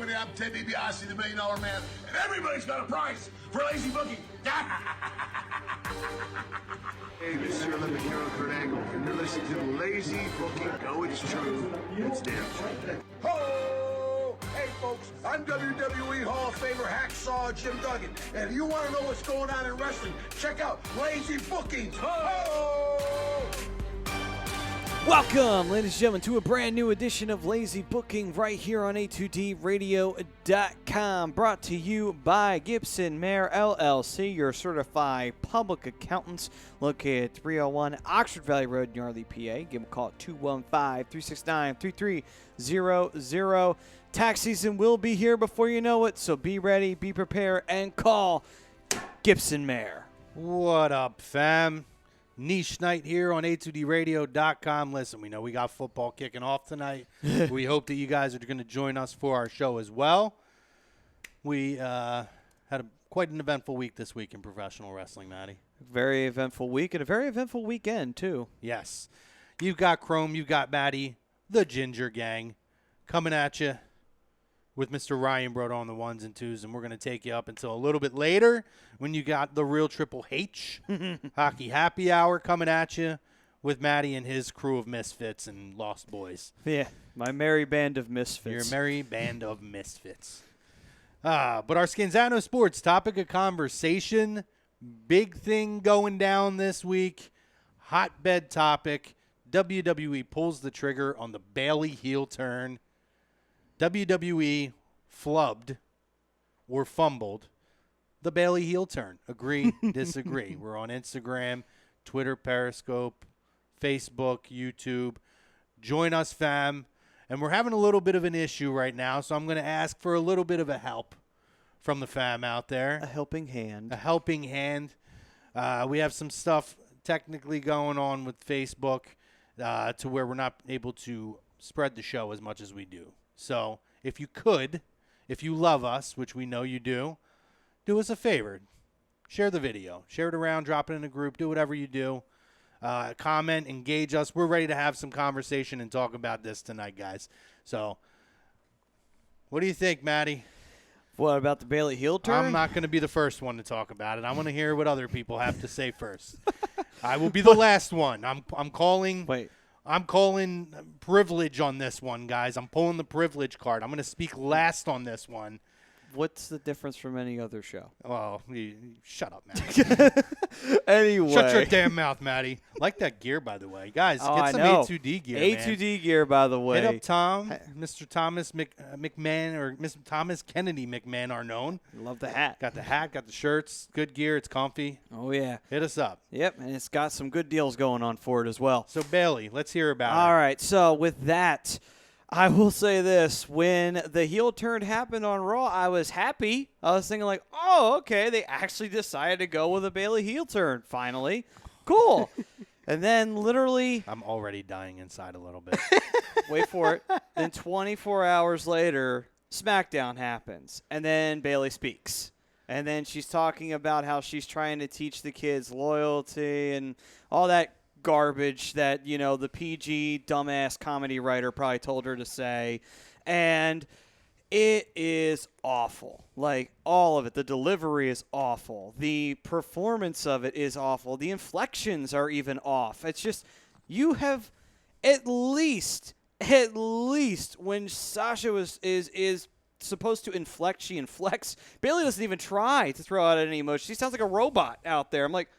everybody. I'm Ted DiBiase, the $1 Million Man, and everybody's got a price for lazy booking. Hey, this is your Olympic hero, Kurt Angle, and you're listening to Lazy Booking. No, it's true. It's damn true. Ho! Hey, folks, I'm WWE Hall of Famer Hacksaw Jim Duggan, and if you want to know what's going on in wrestling, check out Lazy Bookings. Ho! Welcome, ladies and gentlemen, to a brand new edition of Lazy Booking right here on A2DRadio.com. Brought to you by Gibson Mayer LLC, your certified public accountants, located at 301 Oxford Valley Road in Yardley, PA. Give them a call at 215-369-3300. Tax season will be here before you know it, so be ready, be prepared, and call Gibson Mayer. What up, fam? Niche night here on A2DRadio.com. Listen, we know we got football kicking off tonight. We hope that you guys are going to join us for our show as well. We had quite an eventful week this week in professional wrestling, Matty. Very eventful week and a very eventful weekend, too. Yes. You've got Chrome, you've got Matty, the Ginger Gang, coming at you with Mr. Ryan Broad on the ones and twos, and we're going to take you up until a little bit later when you got the real Triple H Hockey Happy Hour coming at you with Matty and his crew of misfits and lost boys. Yeah, my merry band of misfits. Your merry band of misfits. But our Scanzano Sports topic of conversation, big thing going down this week, hotbed topic, WWE pulls the trigger on the Bayley heel turn. WWE flubbed or fumbled the Bayley heel turn. Agree, disagree. We're on Instagram, Twitter, Periscope, Facebook, YouTube. Join us, fam. And we're having a little bit of an issue right now, so I'm going to ask for a little bit of a help from the fam out there. A helping hand. A helping hand. We have some stuff technically going on with Facebook to where we're not able to spread the show as much as we do. So if you could, if you love us, which we know you do us a favor. Share the video. Share it around. Drop it in a group. Do whatever you do. Comment. Engage us. We're ready to have some conversation and talk about this tonight, guys. So what do you think, Maddie? What about the Bayley heel turn? I'm not going to be the first one to talk about it. I want to hear what other people have to say first. I will be the last one. I'm calling. Wait. I'm calling privilege on this one, guys. I'm pulling the privilege card. I'm going to speak last on this one. What's the difference from any other show? Well, shut up, Matty. Anyway. Shut your damn mouth, Matty. Like that gear, by the way. Guys, get some A2D gear, A2D gear, by the way. Hit up Tom, Mr. Thomas McMahon, or Mr. Thomas Kennedy McMahon are known. Love the hat. Got the hat, got the shirts. Good gear. It's comfy. Oh, yeah. Hit us up. Yep, and it's got some good deals going on for it as well. So, Bayley, let's hear about it. All right, so with that, I will say this. When the heel turn happened on Raw, I was happy. I was thinking like, oh, okay, they actually decided to go with a Bayley heel turn, finally. Cool. And then literally... I'm already dying inside a little bit. Wait for it. Then 24 hours later, SmackDown happens. And then Bayley speaks. And then she's talking about how she's trying to teach the kids loyalty and all that garbage that, you know, the PG dumbass comedy writer probably told her to say. And it is awful. Like, all of it. The delivery is awful. The performance of it is awful. The inflections are even off. It's just, you have at least when Sasha is supposed to inflect, she inflects. Bayley doesn't even try to throw out any emotion. She sounds like a robot out there. I'm like,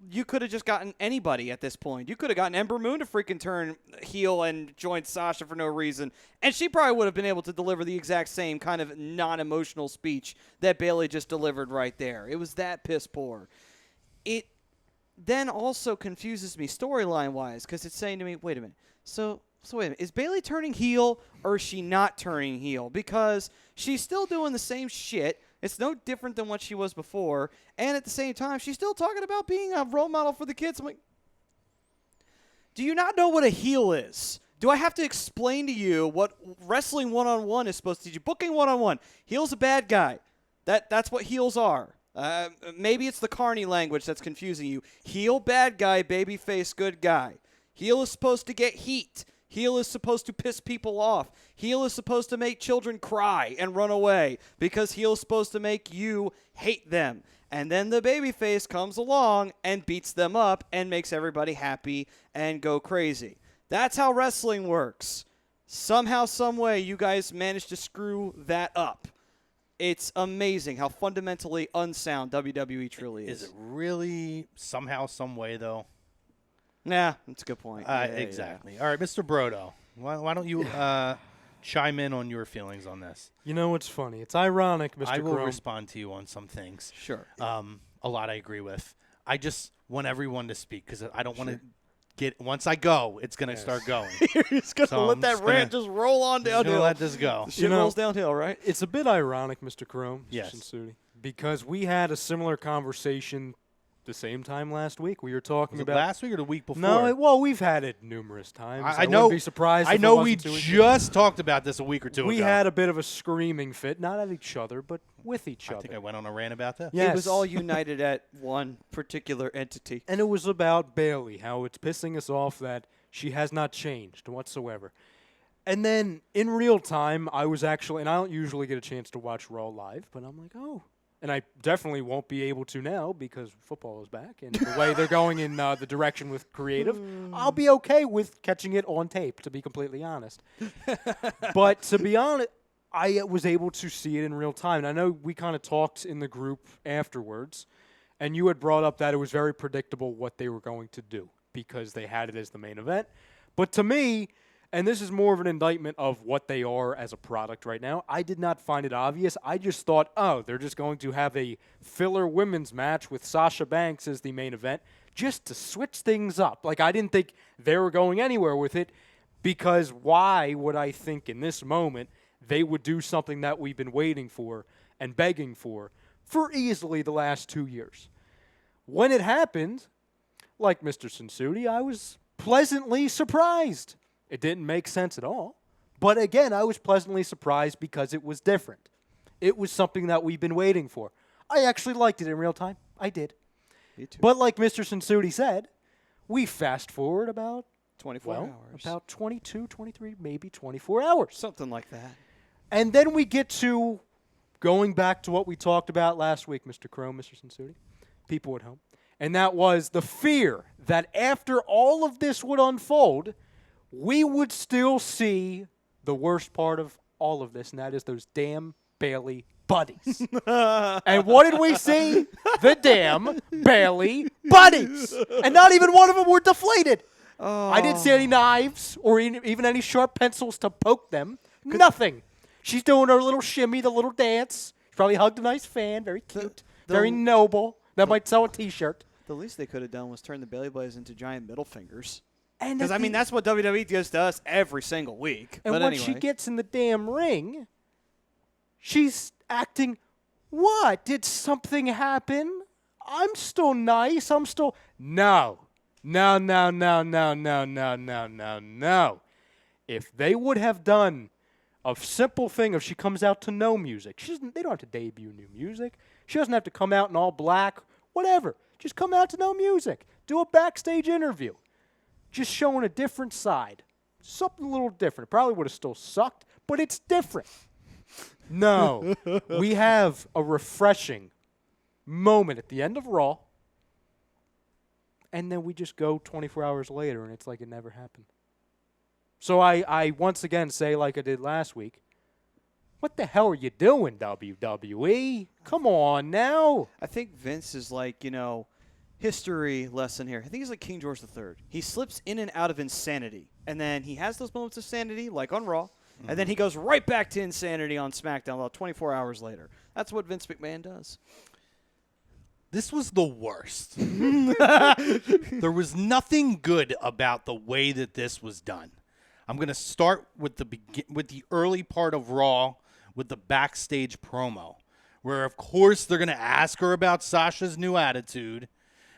you could have just gotten anybody at this point. You could have gotten Ember Moon to freaking turn heel and join Sasha for no reason. And she probably would have been able to deliver the exact same kind of non-emotional speech that Bayley just delivered right there. It was that piss poor. It then also confuses me storyline-wise because it's saying to me, wait a minute. So wait a minute. Is Bayley turning heel or is she not turning heel? Because she's still doing the same shit. It's no different than what she was before. And at the same time, she's still talking about being a role model for the kids. I'm like, do you not know what a heel is? Do I have to explain to you what wrestling one-on-one is supposed to teach you? Booking one-on-one. Heel's a bad guy. That's what heels are. Maybe it's the Carney language that's confusing you. Heel, bad guy, babyface, good guy. Heel is supposed to get heat. Heel is supposed to piss people off. Heel is supposed to make children cry and run away because heel is supposed to make you hate them. And then the babyface comes along and beats them up and makes everybody happy and go crazy. That's how wrestling works. Somehow, some way, you guys managed to screw that up. It's amazing how fundamentally unsound WWE truly is. Is it really somehow, some way, though? Nah, that's a good point. Exactly. All right, Mr. Brodo, why don't you chime in on your feelings on this? You know what's funny? It's ironic, Mr. I will Chrome. respond to you on some things. Sure. A lot I agree with. I just want everyone to speak because I don't want to get – once I go, it's going to start going. You're just going to let that rant just roll on I'm downhill. let this go. Shit rolls downhill, right? It's a bit ironic, Mr. Chrome, Yes. Sudi, because we had a similar conversation the same time last week. We were talking Was it about last week or the week before? No, well, we've had it numerous times. I wouldn't know. be surprised. I if it know we wasn't 2 weeks ago. just talked about this a week or two We ago. had a bit of a screaming fit, not at each other, but with each I other. think I went on a rant about that. Yes. It was all united at one particular entity. And it was about Bayley, how it's pissing us off that she has not changed whatsoever. And then in real time, I was actually, and I don't usually get a chance to watch Raw live, but I'm like, oh. And I definitely won't be able to now because football is back. And the way they're going in the direction with creative, I'll be okay with catching it on tape, to be completely honest. But to be honest, I was able to see it in real time. And I know we kind of talked in the group afterwards, and you had brought up that it was very predictable what they were going to do because they had it as the main event. But to me, and this is more of an indictment of what they are as a product right now, I did not find it obvious. I just thought, oh, they're just going to have a filler women's match with Sasha Banks as the main event just to switch things up. Like, I didn't think they were going anywhere with it because why would I think in this moment they would do something that we've been waiting for and begging for easily the last 2 years? When it happened, like Mr. Sensudi, I was pleasantly surprised. It didn't make sense at all. But again, I was pleasantly surprised because it was different. It was something that we've been waiting for. I actually liked it in real time. I did. Me too. But like Mr. Sensudi said, we fast forward about 24 hours. about 22, 23, maybe 24 hours. Something like that. And then we get to going back to what we talked about last week, Mr. Chrome, Mr. Sensudi, people at home. And that was the fear that after all of this would unfold, we would still see the worst part of all of this, and that is those damn Bayley buddies. And what did we see? The damn Bayley buddies. And not even one of them were deflated. Oh. I didn't see any knives or even any sharp pencils to poke them. Nothing. She's doing her little shimmy, the little dance. She probably hugged a nice fan. Very cute. Very noble. That might sell a T-shirt. The least they could have done was turn the Bayley Boys into giant middle fingers. And Because, I mean, that's what WWE does to us every single week. And but when anyway. she gets in the damn ring, she's acting, what? Did something happen? I'm still nice. I'm still... No. No, no, no, no, no, no, no, no, no. If they would have done a simple thing if she comes out to no music. They don't have to debut new music. She doesn't have to come out in all black. Whatever. Just come out to no music. Do a backstage interview. Just showing a different side. Something a little different. It probably would have still sucked, but it's different. No. We have a refreshing moment at the end of Raw, and then we just go 24 hours later, and it's like it never happened. So I once again say, like I did last week, what the hell are you doing, WWE? Come on now. I think Vince is like, history lesson here. I think he's like King George III. He slips in and out of insanity, and then he has those moments of sanity, like on Raw, and then he goes right back to insanity on SmackDown about 24 hours later. That's what Vince McMahon does. This was the worst. There was nothing good about the way that this was done. I'm going to start with the early part of Raw with the backstage promo, where, of course, they're going to ask her about Sasha's new attitude.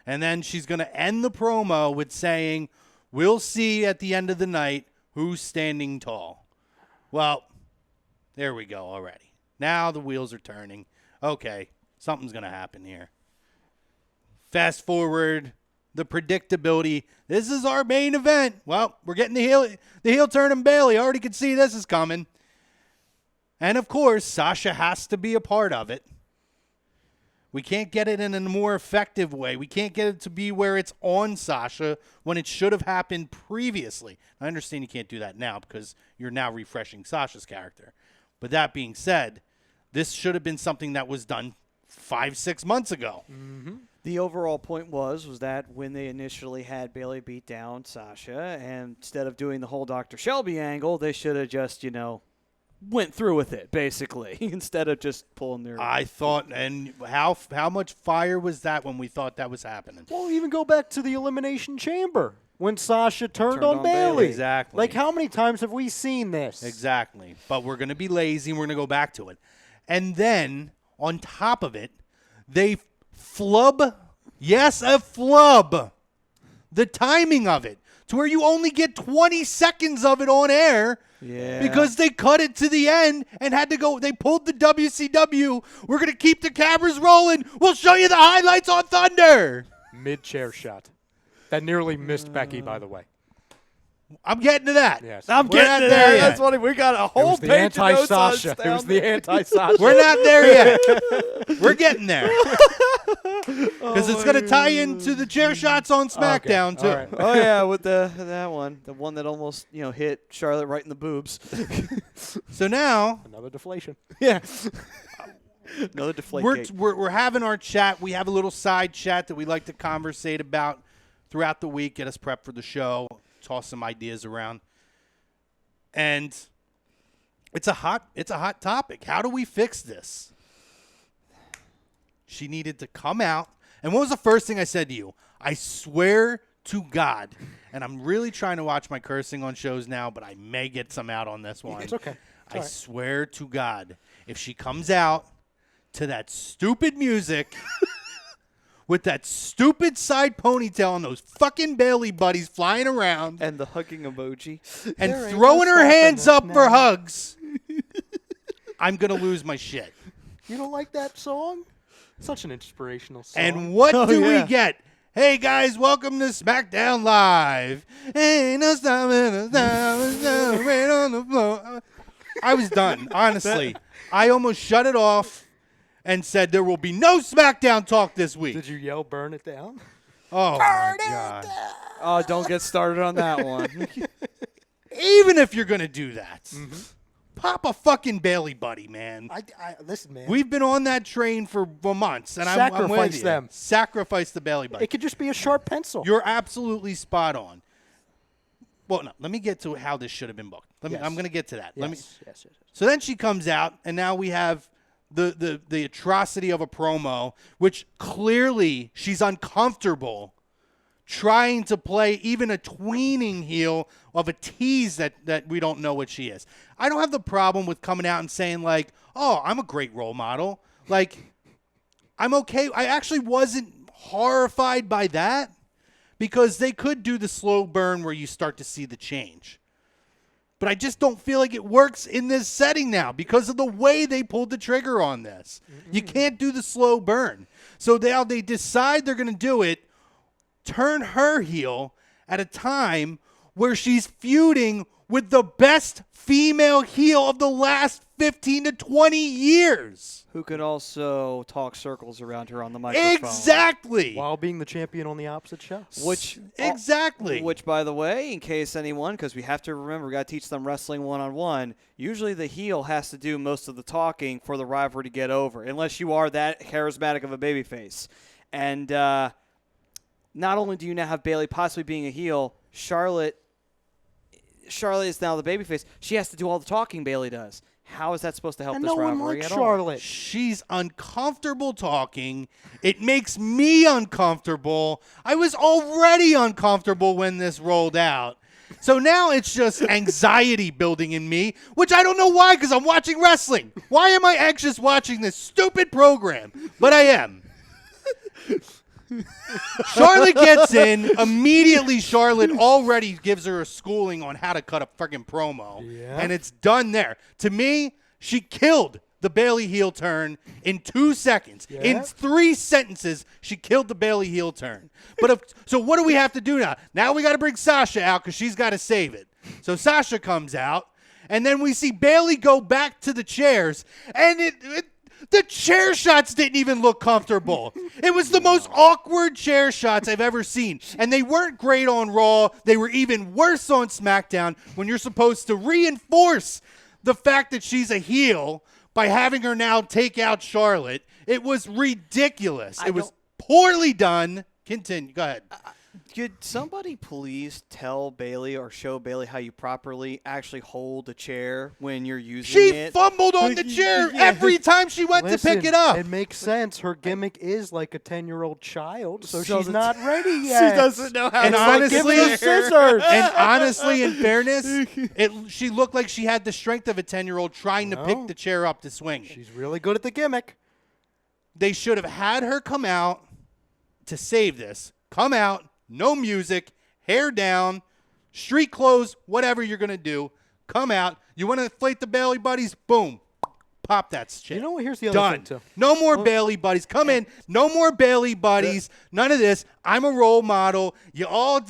And then she's going to end the promo with saying, we'll see at the end of the night who's standing tall. Well, there we go already. Now the wheels are turning. Okay, something's going to happen here. Fast forward, the predictability. This is our main event. Well, we're getting the heel turn in Bayley. I already could see this is coming. And, of course, Sasha has to be a part of it. We can't get it in a more effective way. We can't get it to be where it's on Sasha when it should have happened previously. I understand you can't do that now because you're now refreshing Sasha's character. But that being said, this should have been something that was done 5-6 months ago. Mm-hmm. The overall point was that when they initially had Bayley beat down Sasha, and instead of doing the whole Dr. Shelby angle, they should have just, went through with it, basically, instead of just pulling their... I thought, and how much fire was that when we thought that was happening? Well, even go back to the Elimination Chamber when Sasha turned on Bayley. Exactly. Like, how many times have we seen this? Exactly. But we're going to be lazy and we're going to go back to it. And then, on top of it, they flub, yes, a flub, the timing of it to where you only get 20 seconds of it on air. Yeah. Because they cut it to the end and had to go. They pulled the WCW. We're going to keep the cameras rolling. We'll show you the highlights on Thunder. Mid-chair shot. That nearly missed Becky, by the way. I'm getting to that. Yes. I'm We're getting not to there that. yet. That's funny. We got a It whole was the page of notes on anti-Sasha. It was Astounding. the anti-Sasha. We're not there yet. We're getting there. Because it's going to tie into the chair shots on SmackDown, too. All right. Oh yeah, with that one, the one that almost hit Charlotte right in the boobs. So now Another deflation. Yeah, another deflate. we're having our chat. We have a little side chat that we like to conversate about throughout the week, get us prepped for the show, toss some ideas around. And it's a hot topic. How do we fix this? She needed to come out. And what was the first thing I said to you? I swear to God, and I'm really trying to watch my cursing on shows now, but I may get some out on this one. It's okay. It's I all right. swear to God, if she comes out to that stupid music with that stupid side ponytail and those fucking Bayley buddies flying around and the hugging emoji. and There ain't throwing no her stopping hands us up for now. hugs, I'm going to lose my shit. You don't like that song? Such an inspirational song. And what Oh, do yeah. we get? Hey, guys, welcome to SmackDown Live. Ain't no stopping us, right on the floor. I was done, honestly. I almost shut it off and said there will be no SmackDown talk this week. Did you yell "burn it down"? Oh, my God. Oh, don't get started on that one. Even if you're going to do that, pop a fucking Bayley buddy, man. I listen, man. We've been on that train for months, and I'm with Sacrifice you. them. Sacrifice the Bayley buddy. It could just be a sharp pencil. You're absolutely spot on. Well, no, let me get to how this should have been booked. Yes. I'm going to get to that. yes. So then she comes out, and now we have the atrocity of a promo, which clearly she's uncomfortable trying to play even a tweening heel of a tease that we don't know what she is. I don't have the problem with coming out and saying, like, oh, I'm a great role model. Like, I'm okay. I actually wasn't horrified by that because they could do the slow burn where you start to see the change. But I just don't feel like it works in this setting now because of the way they pulled the trigger on this. You can't do the slow burn. So they decide they're going to do it, turn her heel at a time where she's feuding with the best female heel of the last 15 to 20 years. Who could also talk circles around her on the microphone. Exactly. While being the champion on the opposite show. Exactly. Which, by the way, in case anyone, because we have to remember, we got to teach them wrestling one-on-one, usually the heel has to do most of the talking for the rivalry to get over, unless you are that charismatic of a babyface. And not only do you now have Bayley possibly being a heel, Charlotte is now the babyface. She has to do all the talking Bayley does. How is that supposed to help And this no one rivalry likes at all? Charlotte. She's uncomfortable talking. It makes me uncomfortable. I was already uncomfortable when this rolled out. So now it's just anxiety building in me, which I don't know why because I'm watching wrestling. Why am I anxious watching this stupid program? But I am. Charlotte gets in. Immediately, Charlotte already gives her a schooling on how to cut a freaking promo. Yeah. And it's done there. To me, she killed the Bayley heel turn in 2 seconds. Yeah. In 3 sentences, she killed the Bayley heel turn. So what do we have to do now? Now we got to bring Sasha out because she's got to save it. So Sasha comes out, and then we see Bayley go back to the chairs, and the chair shots didn't even look comfortable. It was the most awkward chair shots I've ever seen. And they weren't great on Raw. They were even worse on SmackDown when you're supposed to reinforce the fact that she's a heel by having her now take out Charlotte. It was ridiculous. It was poorly done. Continue. Go ahead. Could somebody please tell Bayley or show Bayley how you properly actually hold a chair when you're using it? She fumbled on the chair every time she went to pick it up. It makes sense. Her gimmick is like a 10-year-old child, so So she's the not ready yet. She doesn't know how And to honestly, give me the scissors. And honestly, in fairness, she looked like she had the strength of a 10-year-old trying to pick the chair up to swing it. She's really good at the gimmick. They should have had her come out to save this. Come out, no music, hair down, street clothes, whatever you're going to do. Come out. You want to inflate the Bayley buddies? Boom. Pop that shit. You know what? Here's the other Done. thing, too. No more Bayley buddies. Come in. No more Bayley buddies. None of this. I'm a role model. You all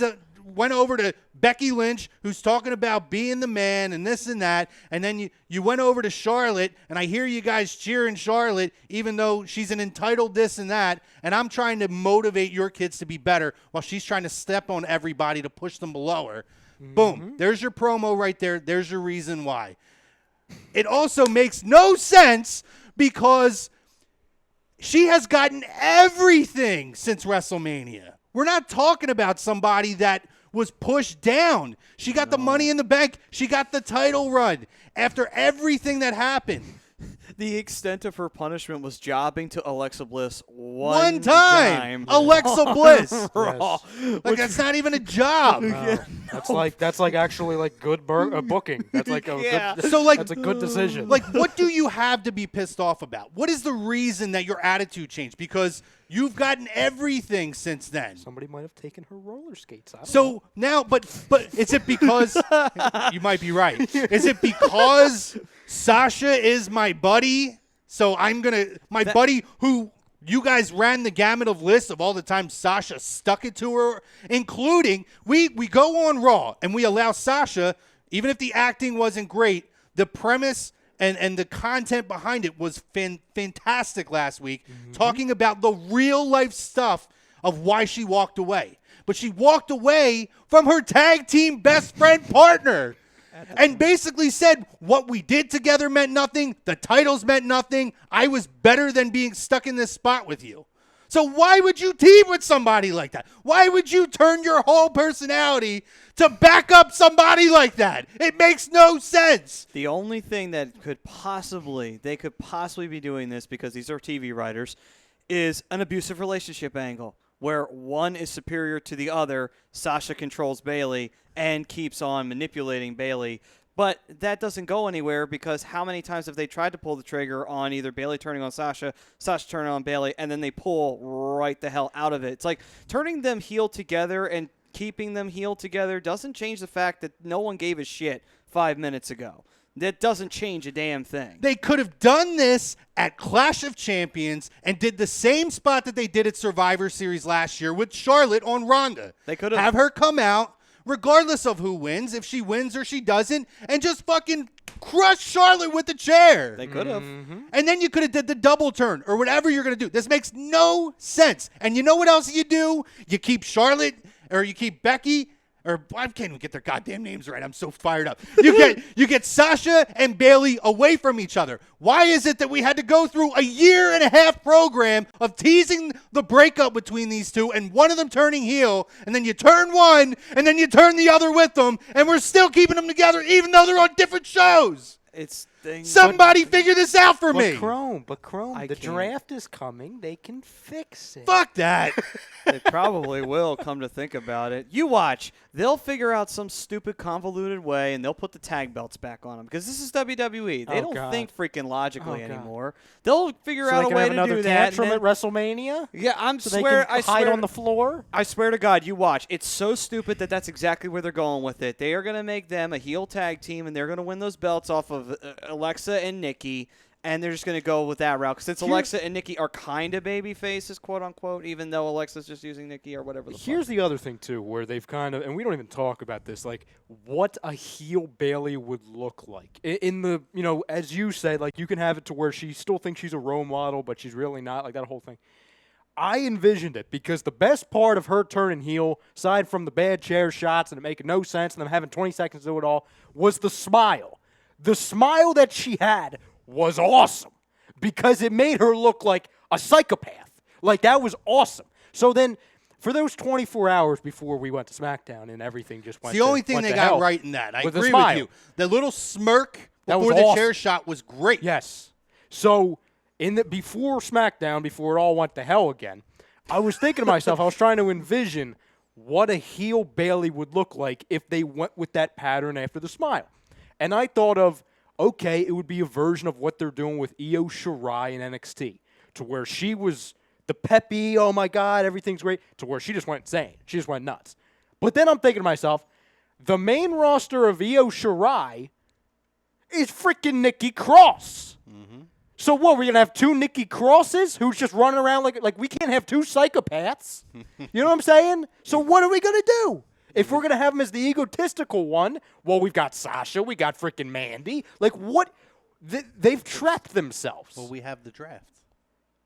went over to Becky Lynch, who's talking about being the man and this and that, and then you went over to Charlotte, and I hear you guys cheering Charlotte, even though she's an entitled this and that, and I'm trying to motivate your kids to be better while she's trying to step on everybody to push them below her. Boom. There's your promo right there. There's your reason why. It also makes no sense because she has gotten everything since WrestleMania. We're not talking about somebody that was pushed down. She got the Money in the Bank. She got the title run after everything that happened. The extent of her punishment was jobbing to Alexa Bliss One time. Alexa Bliss. Raw. Like, that's not even a job. That's like actually like good booking. That's like a Yeah. good, So, like, that's a good decision. Like, what do you have to be pissed off about? What is the reason that your attitude changed? Because you've gotten everything since then. Somebody might have taken her roller skates. I don't know. So now, but is it because you might be right? Is it because Sasha is my buddy? So I'm my buddy who you guys ran the gamut of lists of all the times Sasha stuck it to her, including we go on Raw and we allow Sasha, even if the acting wasn't great, the premise and the content behind it was fantastic last week, talking about the real life stuff of why she walked away. But she walked away from her tag team best friend partner and basically said what we did together meant nothing. The titles meant nothing. I was better than being stuck in this spot with you. So why would you team with somebody like that? Why would you turn your whole personality to back up somebody like that? It makes no sense. The only thing that they could possibly be doing this, because these are TV writers, is an abusive relationship angle where one is superior to the other. Sasha controls Bayley and keeps on manipulating Bayley. But that doesn't go anywhere because how many times have they tried to pull the trigger on either Bayley turning on Sasha, Sasha turning on Bayley, and then they pull right the hell out of it. It's like turning them heel together and keeping them heel together doesn't change the fact that no one gave a shit 5 minutes ago. That doesn't change a damn thing. They could have done this at Clash of Champions and did the same spot that they did at Survivor Series last year with Charlotte on Ronda. They could have. Have her come out, regardless of who wins, if she wins or she doesn't, and just fucking crush Charlotte with the chair. They could have. And then you could have did the double turn or whatever you're going to do. This makes no sense. And you know what else you do? You keep Charlotte or you keep Becky. Or I can't even get their goddamn names right. I'm so fired up. You get Sasha and Bayley away from each other. Why is it that we had to go through a 1.5-year program of teasing the breakup between these two and one of them turning heel, and then you turn one and then you turn the other with them, and we're still keeping them together even though they're on different shows? It's things. Somebody figure this out for me. But Chrome, I the can't. draft is coming. They can fix it. Fuck that. They probably will, come to think about it. You watch. They'll figure out some stupid, convoluted way, and they'll put the tag belts back on them. Because this is WWE. They Oh, don't God. think freaking logically Oh, God. anymore. They'll figure So out they a can way have to another do that. tantrum and at then- WrestleMania. Yeah, So they can hide on the floor. I swear to God, you watch. It's so stupid that that's exactly where they're going with it. They are going to make them a heel tag team, and they're going to win those belts off of Alexa and Nikki. and they're just going to go with that route. Since Alexa and Nikki are kind of baby faces, quote unquote, even though Alexa's just using Nikki or whatever. Here's the other thing too, where they've kind of, and we don't even talk about this, like what a heel Bayley would look like in the, as you said, like you can have it to where she still thinks she's a role model, but she's really not, like that whole thing. I envisioned it because the best part of her turning heel, aside from the bad chair shots and it making no sense and them having 20 seconds to do it all, was the smile. The smile that she had was awesome because it made her look like a psychopath. Like, that was awesome. So then, for those 24 hours before we went to SmackDown and everything just went the only thing they got right in that. I agree with you. The little smirk before the chair shot was great. Yes. So, before SmackDown, before it all went to hell again, I was thinking to myself, I was trying to envision what a heel Bayley would look like if they went with that pattern after the smile. And I thought of, okay, it would be a version of what they're doing with Io Shirai in NXT, to where she was the peppy, oh my God, everything's great, to where she just went insane. She just went nuts. But then I'm thinking to myself, the main roster of Io Shirai is freaking Nikki Cross. Mm-hmm. So what, we're going to have two Nikki Crosses who's just running around like we can't have two psychopaths? You know what I'm saying? So what are we going to do? If we're going to have him as the egotistical one, well, we've got Sasha, we got freaking Mandy. Like, what? They've trapped themselves. Well, we have the draft.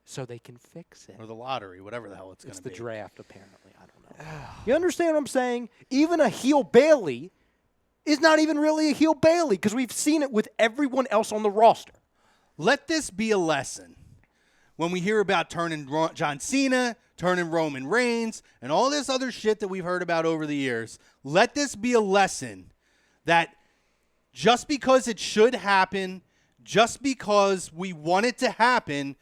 So they can fix it. Or the lottery, whatever the hell it's going to be. It's the draft, apparently. I don't know. You understand what I'm saying? Even a heel Bayley is not even really a heel Bayley because we've seen it with everyone else on the roster. Let this be a lesson. When we hear about turning John Cena, turning Roman Reigns, and all this other shit that we've heard about over the years, let this be a lesson that just because it should happen, just because we want it to happen,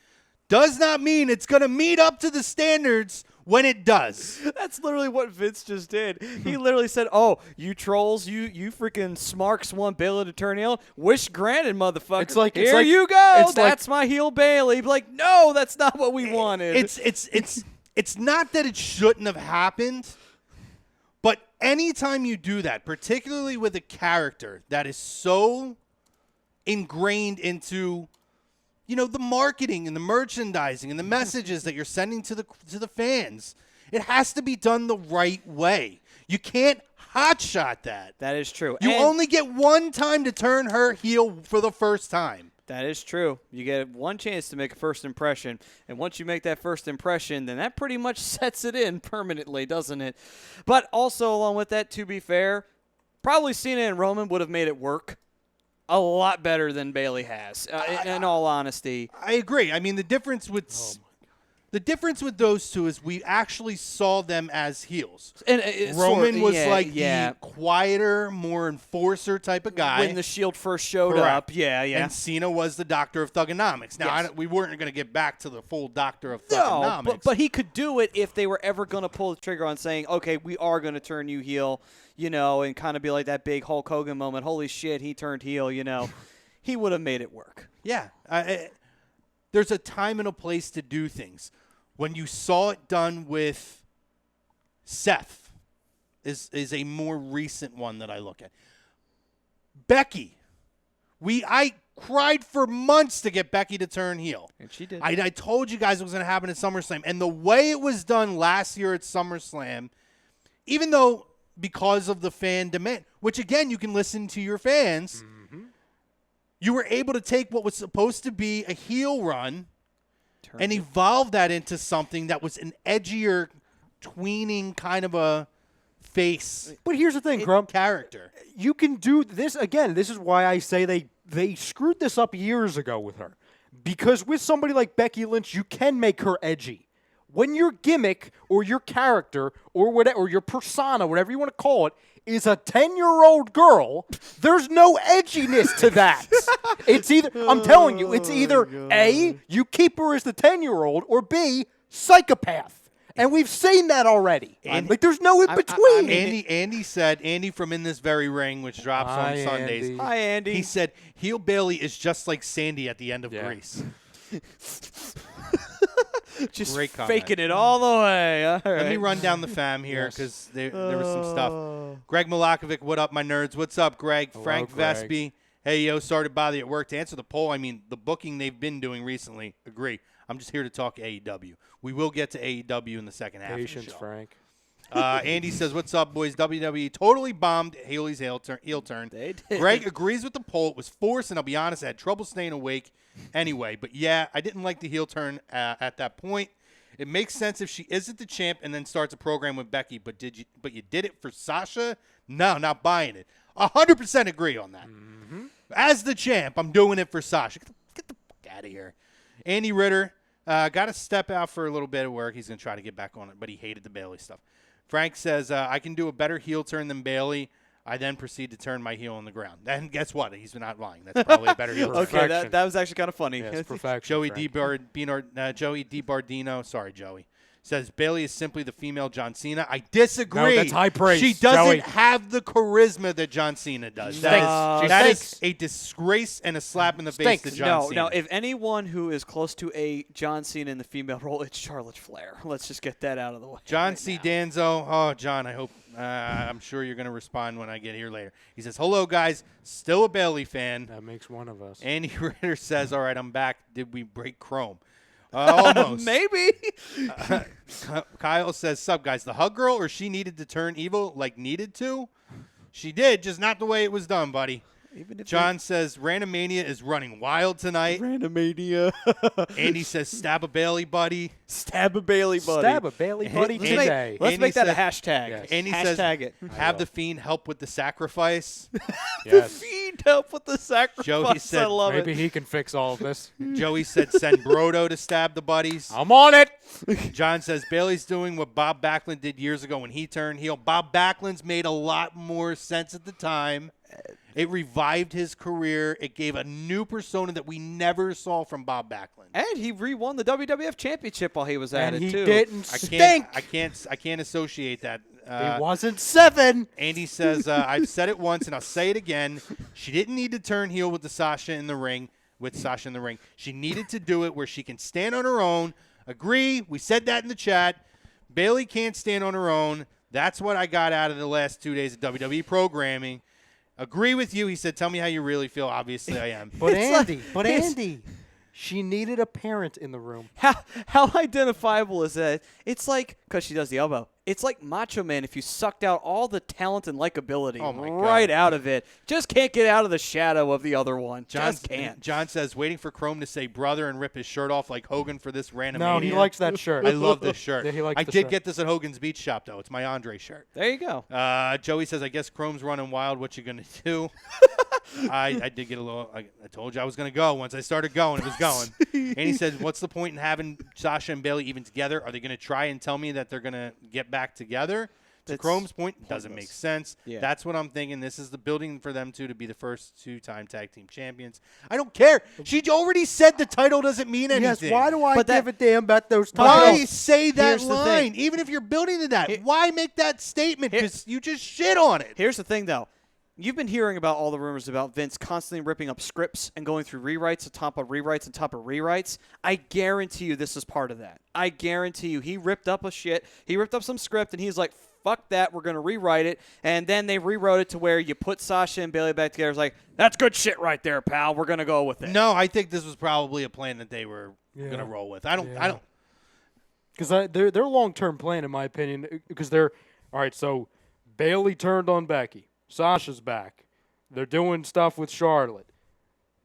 does not mean it's going to meet up to the standards when it does. That's literally what Vince just did. He literally said, oh, you trolls, you freaking smarks want Bayley to turn heel. Wish granted, motherfucker. It's like, Here you go. That's my heel Bayley. Like, no, that's not what we wanted. It's not that it shouldn't have happened, but anytime you do that, particularly with a character that is so ingrained into, the marketing and the merchandising and the messages that you're sending to the fans, it has to be done the right way. You can't hotshot that. That is true. You only get one time to turn her heel for the first time. That is true. You get one chance to make a first impression, and once you make that first impression, then that pretty much sets it in permanently, doesn't it? But also, along with that, to be fair, probably Cena and Roman would have made it work a lot better than Bayley has, in all honesty. I agree. I mean, the difference with those two is we actually saw them as heels. And Roman was the quieter, more enforcer type of guy. When the Shield first showed up, And Cena was the doctor of thugonomics. Now, we weren't going to get back to the full doctor of thugonomics. No, but he could do it if they were ever going to pull the trigger on saying, okay, we are going to turn you heel, and kind of be like that big Hulk Hogan moment. Holy shit, he turned heel, He would have made it work. Yeah. There's a time and a place to do things. When you saw it done with Seth is a more recent one that I look at. Becky. I cried for months to get Becky to turn heel. And she did. I told you guys it was going to happen at SummerSlam. And the way it was done last year at SummerSlam, even though because of the fan demand, which, again, you can listen to your fans, you were able to take what was supposed to be a heel run and evolve that into something that was an edgier, tweening kind of a face. But here's the thing, Crump. Character. You can do this, again, this is why I say they screwed this up years ago with her. Because with somebody like Becky Lynch, you can make her edgy. When your gimmick or your character or whatever, or your persona, whatever you want to call it, is a 10-year-old girl, there's no edginess to that. It's either, I'm telling you, it's either A, you keep her as the 10-year-old, or B, psychopath. And we've seen that already. There's no in between. Andy from In This Very Ring, which drops on Sundays. Andy. Hi, Andy. He said, heel Bayley is just like Sandy at the end of Grease. Just Great comment. faking it all the way. All right. Let me run down the fam here because there was some stuff. Greg Milakovic, what up, my nerds? What's up, Greg? Hello, Frank Greg. Vespi. Hey, yo, sorry to bother you at work. To answer the poll, I mean, the booking they've been doing recently, agree. I'm just here to talk AEW. We will get to AEW in the second half Patience, of the show. Frank. Andy says, what's up, boys? WWE totally bombed Haley's heel turn. They did. Greg agrees with the poll. It was forced, and I'll be honest, I had trouble staying awake anyway. But, yeah, I didn't like the heel turn at that point. It makes sense if she isn't the champ and then starts a program with Becky. But you did it for Sasha? No, not buying it. 100% agree on that. Mm-hmm. As the champ, I'm doing it for Sasha. Get the fuck out of here. Andy Ritter got to step out for a little bit of work. He's going to try to get back on it, but he hated the Bayley stuff. Frank says, I can do a better heel turn than Bayley. I then proceed to turn my heel on the ground. Then guess what? He's not lying. That's probably a better heel turn. Okay, that was actually kind of funny. Yes, perfection. Joey Frank. DiBardino, sorry, Joey, says Bayley is simply the female John Cena. I disagree. No, that's high praise, She doesn't Joey. have the charisma that John Cena does. That is a disgrace and a slap in the face to John Cena. No, if anyone who is close to a John Cena in the female role, it's Charlotte Flair. Let's just get that out of the way. John right C. now. Danzo. Oh, John, I hope. I'm sure you're going to respond when I get here later. He says, hello, guys. Still a Bayley fan. That makes one of us. Andy Ritter says, all right, I'm back. Did we break Chrome? Almost. Maybe. Kyle says, sup, guys. The hug girl, or she needed to turn evil like needed to? She did, just not the way it was done, buddy. Even if John says, Randomania is running wild tonight. Randomania. Andy says, stab a Bayley, buddy. Stab a Bailey buddy. Stab a Bailey buddy Let's today. Let's Andy make that a said- hashtag. Yes. Andy Hashtag says, it. have the Fiend help with the sacrifice. Yes. Feed help with the sacrifice. Joey said- I love Maybe it. he can fix all of this. Joey said, send Brodo to stab the buddies. I'm on it. John says, Bailey's doing what Bob Backlund did years ago when he turned heel. Bob Backlund's made a lot more sense at the time. It revived his career. It gave a new persona that we never saw from Bob Backlund. And he re-won the WWF Championship while he was at And it he too. didn't I stink. can't associate that. He wasn't 7. Andy says, I've said it once and I'll say it again. She didn't need to turn heel with Sasha in the ring. She needed to do it where she can stand on her own. Agree. We said that in the chat. Bayley can't stand on her own. That's what I got out of the last 2 days of WWE programming. Agree with you. He said, tell me how you really feel. Obviously, I am. But It's like- Andy, she needed a parent in the room. How identifiable is that? It's like, because she does the elbow, it's like Macho Man if you sucked out all the talent and likability Oh, my God. right out of it. Just can't get out of the shadow of the other one. Just can't. John says, waiting for Chrome to say brother and rip his shirt off like Hogan for this random No, he mania. likes that shirt. I love this shirt. Yeah, he likes I the did shirt. get this at Hogan's Beach Shop, though. It's my Andre shirt. There you go. Joey says, I guess Chrome's running wild. What you going to do? I did get a little – I told you I was going to go. Once I started going, it was going. And he said, what's the point in having Sasha and Bayley even together? Are they going to try and tell me that they're going to get back together? To That's Chrome's point, doesn't make pointless. sense. Yeah. That's what I'm thinking. This is the building for them two to be the first 2-time tag team champions. I don't care. She already said the title doesn't mean anything. Yes, why do I But give a damn about those Why titles? say that Here's the line? thing. Even if you're building to that, why make that statement? Because you just shit on it. Here's the thing, though. You've been hearing about all the rumors about Vince constantly ripping up scripts and going through rewrites on top of rewrites on top of rewrites. I guarantee you this is part of that. I guarantee you he ripped up a shit. He ripped up some script, and he's like, fuck that, we're going to rewrite it. And then they rewrote it to where you put Sasha and Bayley back together. It's like, that's good shit right there, pal. We're going to go with it. No, I think this was probably a plan that they were going to roll with. I don't. Because their long-term plan, in my opinion, because they're – all right, so Bayley turned on Becky. Sasha's back. They're doing stuff with Charlotte.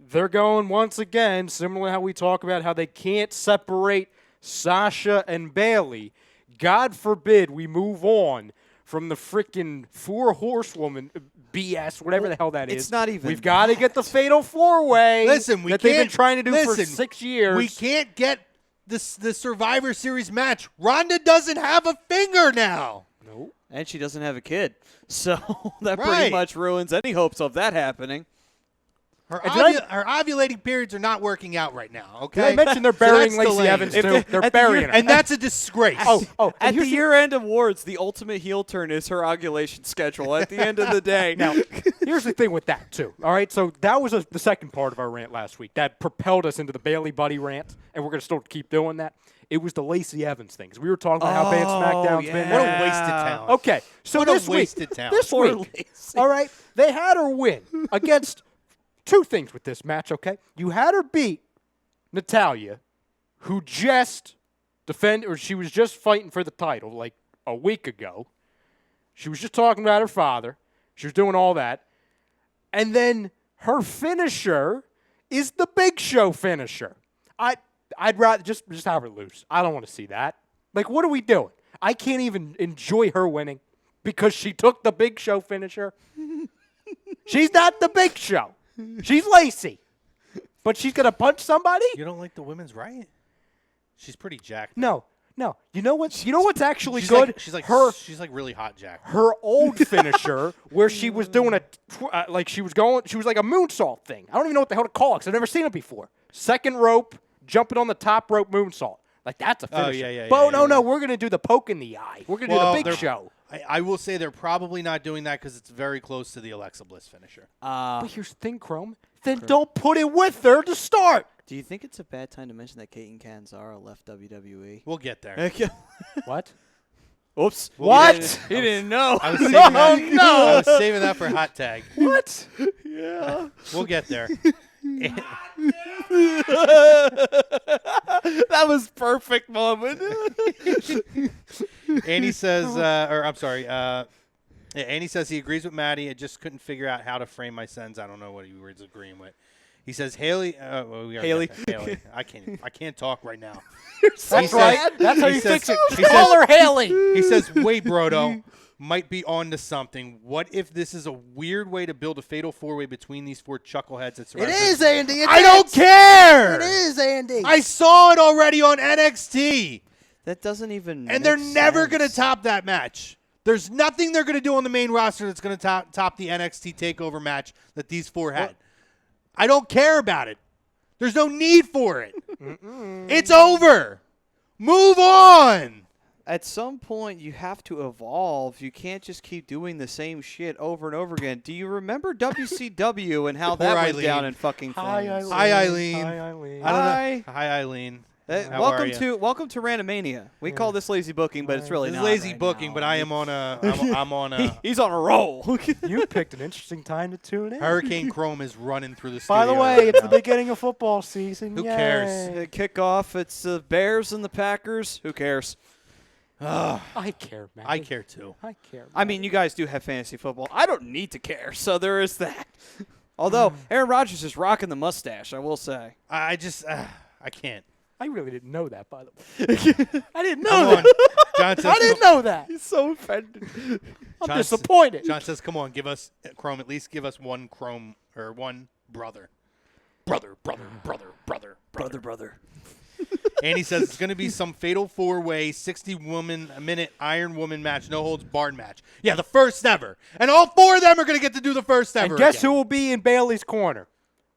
They're going once again, similar to how we talk about how they can't separate Sasha and Bayley. God forbid we move on from the freaking 4 horsewoman BS, whatever the hell that is. It's not even We've got to get the fatal 4-way Listen, we that can't. they've been trying to do for listen, 6 years. We can't get the Survivor Series match. Ronda doesn't have a finger now. Nope. And she doesn't have a kid. So that Right. pretty much ruins any hopes of that happening. Her, did her ovulating periods are not working out right now. Okay, Did I mention they're So burying that's Lacey delayed. Evans, If too? they- They're at the burying year- her. and that's a disgrace. and At here's the year-end awards, the ultimate heel turn is her ovulation schedule. At the end of the day, Now, here's the thing with that, too. All right, so that was the second part of our rant last week. That propelled us into the Bayley Buddy rant, and we're going to still keep doing that. It was the Lacey Evans thing. 'Cause we were talking about how bad SmackDown's been. What a wasted talent. Okay, so What a this wasted week, talent. this Poor week, Lacey. all right, they had her win against two things with this match, okay? You had her beat Natalya, who just she was just fighting for the title like a week ago. She was just talking about her father. She was doing all that. And then her finisher is the Big Show finisher. I'd rather just have her lose. I don't want to see that. Like, what are we doing? I can't even enjoy her winning because she took the Big Show finisher. She's not the Big Show. She's Lacey. But she's going to punch somebody? You don't like the women's right? She's pretty jacked. No. You know what's actually She's good? Like, she's like really hot jacked. Her old finisher, where she was doing she was like a moonsault thing. I don't even know what the hell to call it because I've never seen it before. Second rope, jumping on the top rope moonsault. Like, that's a finisher. Oh, yeah. But no, we're going to do the poke in the eye. We're going to do the Big Show. I will say they're probably not doing that because it's very close to the Alexa Bliss finisher. But here's the thing, Chrome. Then don't put it with her to start. Do you think it's a bad time to mention that Kate and Canzaro left WWE? We'll get there. What? Oops. What? He didn't know. I was saving that. no. I was saving that for hot tag. What? Yeah. We'll get there. That was perfect moment. Andy says, Andy says he agrees with Maddie. I just couldn't figure out how to frame my sentence. I don't know what he was agreeing with. He says Haley. Haley. I can't talk right now. That's right. That's how you fix it. He Call says, her Haley. He says, wait, Brodo, might be on to something. What if this is a weird way to build a fatal four-way between these four chuckleheads? It is, Andy. I don't care. It is, Andy. I saw it already on NXT. That doesn't even And they're never going to to top that match. There's nothing they're going to do on the main roster that's going to top the NXT TakeOver match that these four had. I don't care about it. There's no need for it. It's over. Move on. At some point, you have to evolve. You can't just keep doing the same shit over and over again. Do you remember WCW and how that went down in fucking flames? Hi, Eileen. Hi, Eileen. I don't Hi. know. Hi, Eileen. How are you? Welcome to Randomania. We call this lazy booking, but it's really It's not. lazy right booking, now. but I am on a. I'm on a. He's on a roll. You picked an interesting time to tune in. Hurricane Chrome is running through the studio. By the way, right it's now. the beginning of football season. Who Yay. cares? Kickoff. It's the Bears and the Packers. Who cares? I care, man. I care too. I care. I mean, you guys do have fantasy football. I don't need to care, so there is that. Although Aaron Rodgers is rocking the mustache, I will say. I just. I can't. I really didn't know that, by the way. I didn't know Come that. on. John says, I didn't know that. He's so offended. I'm John disappointed. John says, "Come on, give us Chrome. At least give us one Chrome or one brother, brother." Brother. And he says it's going to be some fatal four-way, 60-minute Iron Woman match, no holds barred match. Yeah, the first ever, and all four of them are going to get to do the first ever. And guess again. who will be in Bailey's corner?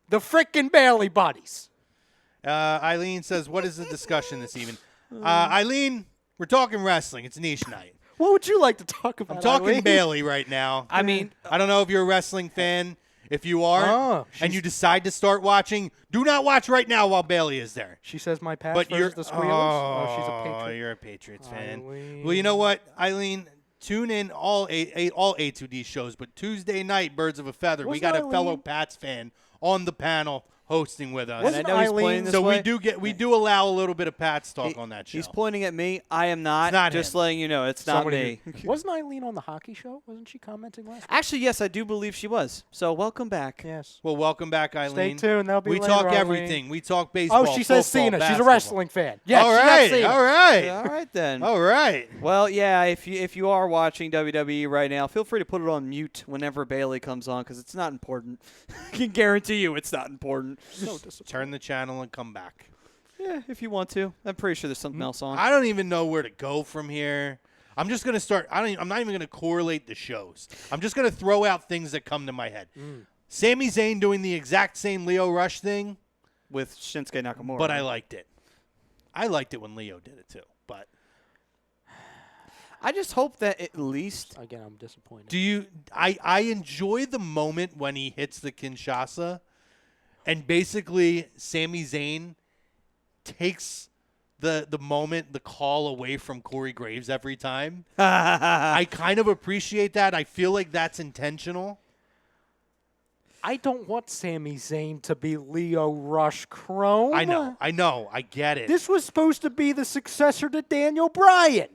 The frickin' Bailey buddies. Eileen says, "What is the discussion this evening?" Eileen, we're talking wrestling. It's niche night. What would you like to talk about? I'm talking Eileen? Bayley right now. I mean, I don't know if you're a wrestling fan. If you are, and you decide to start watching, do not watch right now while Bayley is there. She says my past But you're versus the Squealers. Oh, she's a Oh, patriot. you're a Patriots fan. Eileen. Well, you know what, Eileen? Tune in all A2D shows, but Tuesday night, Birds of a Feather. We Wasn't got a Eileen- fellow Pats fan on the panel hosting with us. Wasn't I know he's Eileen- playing this So way. we do allow a little bit of Pats talk on that show. He's pointing at me. I am not. It's not just him. letting you know, it's not Somebody me. who- Wasn't Eileen on the hockey show? Wasn't she commenting last week? Actually, yes, I do believe she was. So welcome back. Yes. Well, welcome back, Stay Eileen. tuned. That'll be We later, talk Eileen. everything. We talk baseball. Oh, she says football, Cena. She's a basketball. wrestling fan. Yes, all she got right, Cena. all right, All right then. all right. Well, yeah. If you are watching WWE right now, feel free to put it on mute whenever Bayley comes on because it's not important. I can guarantee you it's not important. So disappointed. Turn the channel and come back. Yeah, if you want to. I'm pretty sure there's something else on. I don't even know where to go from here. I'm just gonna start. I'm not even gonna correlate the shows. I'm just gonna throw out things that come to my head. Sami Zayn doing the exact same Leo Rush thing, with Shinsuke Nakamura. but I liked it. I liked it when Leo did it too. But I just hope that at least Again, I'm disappointed. do you? I enjoy the moment when he hits the Kinshasa, and basically Sami Zayn takes the moment, the call away from Corey Graves every time. I kind of appreciate that. I feel like that's intentional. I don't want Sami Zayn to be Leo Rush Chrome. I know. I get it. This was supposed to be the successor to Daniel Bryan.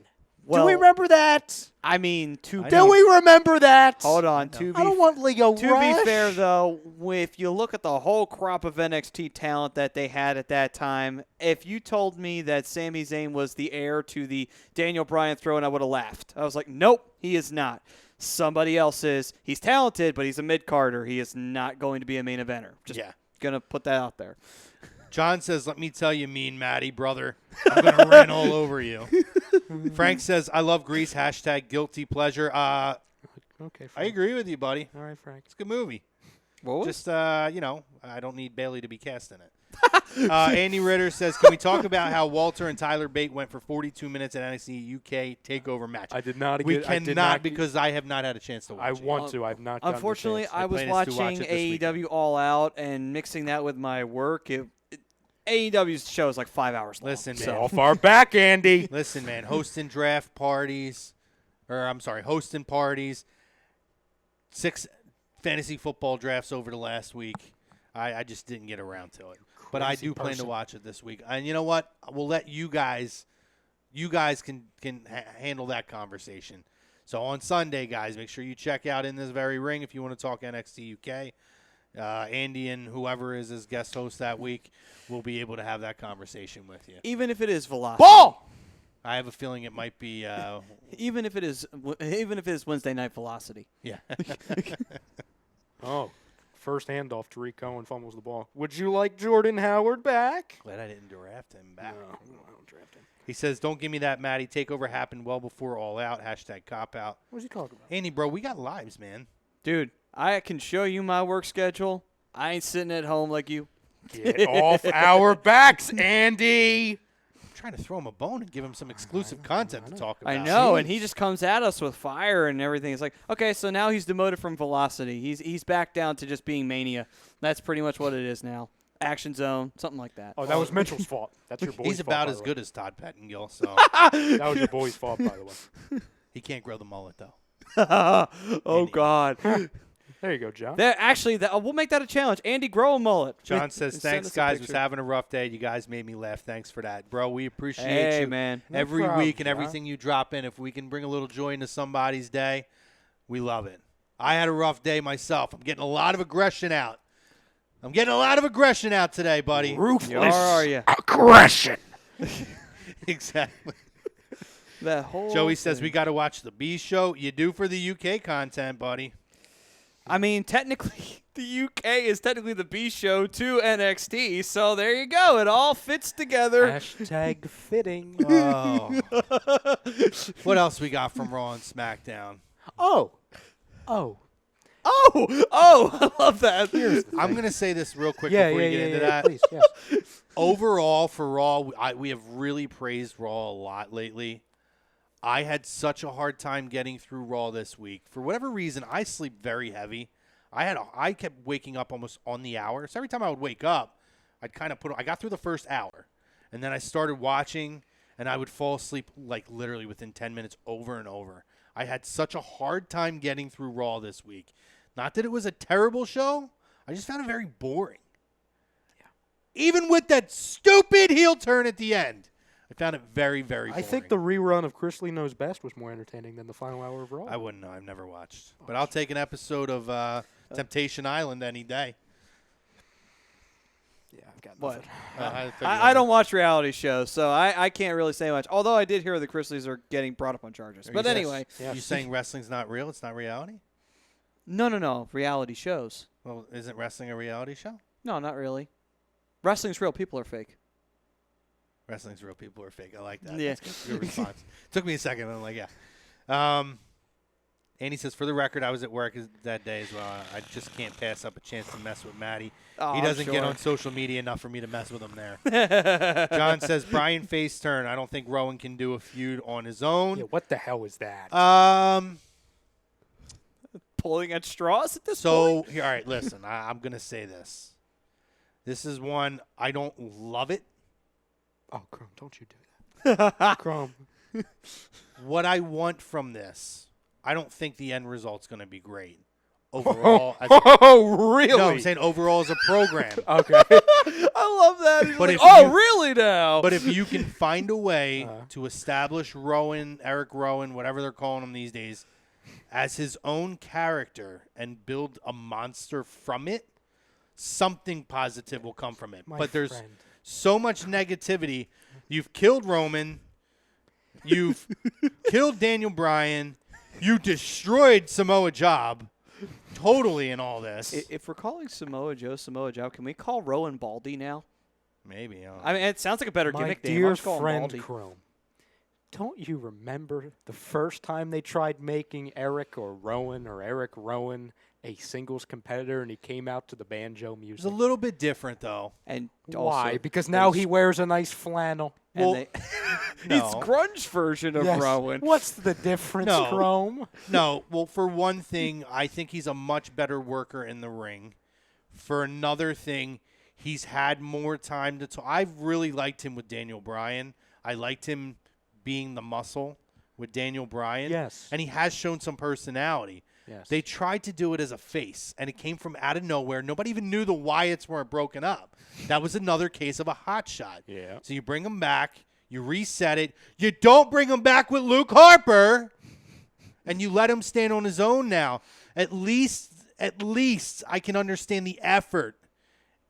Well, Do we remember that? I mean, I Do know. we remember that? hold on. I don't want Leo To Rush. be fair, though, if you look at the whole crop of NXT talent that they had at that time, if you told me that Sami Zayn was the heir to the Daniel Bryan throne, I would have laughed. I was like, nope, he is not. Somebody else is. He's talented, but he's a mid-carder. He is not going to be a main eventer. Just going to put that out there. John says, let me tell you, mean Matty, brother. I'm going to rant all over you. Frank says, I love Grease, # guilty pleasure. Okay, I Frank. agree with you, buddy. All right, Frank. It's a good movie. What was Just, I don't need Bayley to be cast in it. Andy Ritter says, can we talk about how Walter and Tyler Bate went for 42 minutes at NXT UK TakeOver match? I did not. We I did cannot not because I have not had a chance to I watch it. want to. I've not. gotten the Unfortunately, chance. I was plan is to watch watching it this weekend. AEW All Out and mixing that with my work. AEW's show is like 5 hours long. Listen, man. so. How far back, Andy? Listen, man, hosting parties, 6 fantasy football drafts over the last week. I just didn't get around to it. But I Crazy do plan to person. watch it this week. And you know what? We'll let you guys can handle that conversation. So on Sunday, guys, make sure you check out In This Very Ring if you want to talk NXT UK. Andy and whoever is his guest host that week will be able to have that conversation with you. Even if it is velocity. Ball! I have a feeling it might be Even if it is Wednesday Night Velocity. yeah. Oh, first handoff. Tariq Cohen fumbles the ball. Would you like Jordan Howard back? Glad I didn't draft him back. No, I don't draft him. He says, don't give me that, Matty. Takeover happened well before All Out. # cop out. What's he talking about? Andy, bro, we got lives, man. Dude, I can show you my work schedule. I ain't sitting at home like you. Get off our backs, Andy. I'm trying to throw him a bone and give him some exclusive content to talk about. I know, and he just comes at us with fire and everything. It's like, okay, so now he's demoted from Velocity. He's back down to just being Mania. That's pretty much what it is now. Action Zone, something like that. Oh, that was Mitchell's fault. That's your boy's He's fault. about by as the good as Todd Pettengill, so way. That was your boy's fault, by the way. he can't grow the mullet, though. Oh, God. There you go, John. We'll make that a challenge. Andy, grow a mullet. John says, Send thanks, us a guys. Was picture. having a rough day. You guys made me laugh. Thanks for that. Bro, we appreciate Hey, you man. No every problem, week and John. everything you drop in. If we can bring a little joy into somebody's day, we love it. I had a rough day myself. I'm getting a lot of aggression out. Today, buddy. Ruthless Are you? aggression. Exactly. That whole Joey says thing. we got to watch the B show. You do for the UK content, buddy. I mean, technically, the UK is technically the B show to NXT, so there you go. It all fits together. # fitting. Oh. What else we got from Raw and SmackDown? Oh. Oh, I love that. I'm going to say this real quick Yeah, before yeah, you get yeah, into yeah, that. please, yes. Overall, for Raw, we have really praised Raw a lot lately. I had such a hard time getting through Raw this week. For whatever reason, I sleep very heavy. I kept waking up almost on the hour. So every time I would wake up, I got through the first hour, and then I started watching, and I would fall asleep like literally within 10 minutes over and over. I had such a hard time getting through Raw this week. Not that it was a terrible show. I just found it very boring. Yeah. Even with that stupid heel turn at the end. I found it very, very boring. I think the rerun of Chris Lee Knows Best was more entertaining than the final hour of Raw. I wouldn't know. I've never watched. But I'll take an episode of Temptation Island any day. Yeah, I've got What? nothing. I don't watch reality shows, so I can't really say much. Although I did hear the Chrisleys are getting brought up on charges. But anyway, Yeah. You saying wrestling's not real? It's not reality? no. Reality shows. Well, isn't wrestling a reality show? No, not really. Wrestling's real. People are fake. Wrestling's real. People are fake. I like that. Yeah. That's good response. Took me a second. I'm like, yeah. Andy says, for the record, I was at work that day as well. I just can't pass up a chance to mess with Matty. Oh, He doesn't get sure. on social media enough for me to mess with him there. John says, Brian face turn. I don't think Rowan can do a feud on his own. Yeah, what the hell was that? Pulling at straws at this point. So, here, all right, listen. I'm going to say this. This is one, I don't love it. Oh, Chrome, don't you do that. Chrome. What I want from this, I don't think the end result's going to be great. overall. Oh, really? No, I'm saying overall as a program. Okay. I love that. He's But like, if oh, you- really now? But if you can find a way to establish Eric Rowan, whatever they're calling him these days, as his own character and build a monster from it, something positive will come from it. My But there's friend. so much negativity. You've killed Roman. You've killed Daniel Bryan. You destroyed Samoa Joe totally in all this. If we're calling Samoa Joe, can we call Rowan Baldy now? Maybe. I mean, it sounds like a better My gimmick name. I'll dear just call him friend Baldy. Chrome, don't you remember the first time they tried making Eric Rowan a singles competitor and he came out to the banjo It's music? a little bit different, though. And Why? also, Because now there's- he wears a nice flannel. and Well, they- no. It's grunge version of Yes. Rowan. What's the difference, No. Chrome? No, well, for one thing, I think he's a much better worker in the ring. For another thing, he's had more time to talk. I've really liked him with Daniel Bryan. I liked him being the muscle with Daniel Bryan. Yes. And he has shown some personality. Yes. They tried to do it as a face, and it came from out of nowhere. Nobody even knew the Wyatts weren't broken up. That was another case of a hot shot. Yeah. So you bring him back, you reset it. You don't bring him back with Luke Harper, and you let him stand on his own now. At least I can understand the effort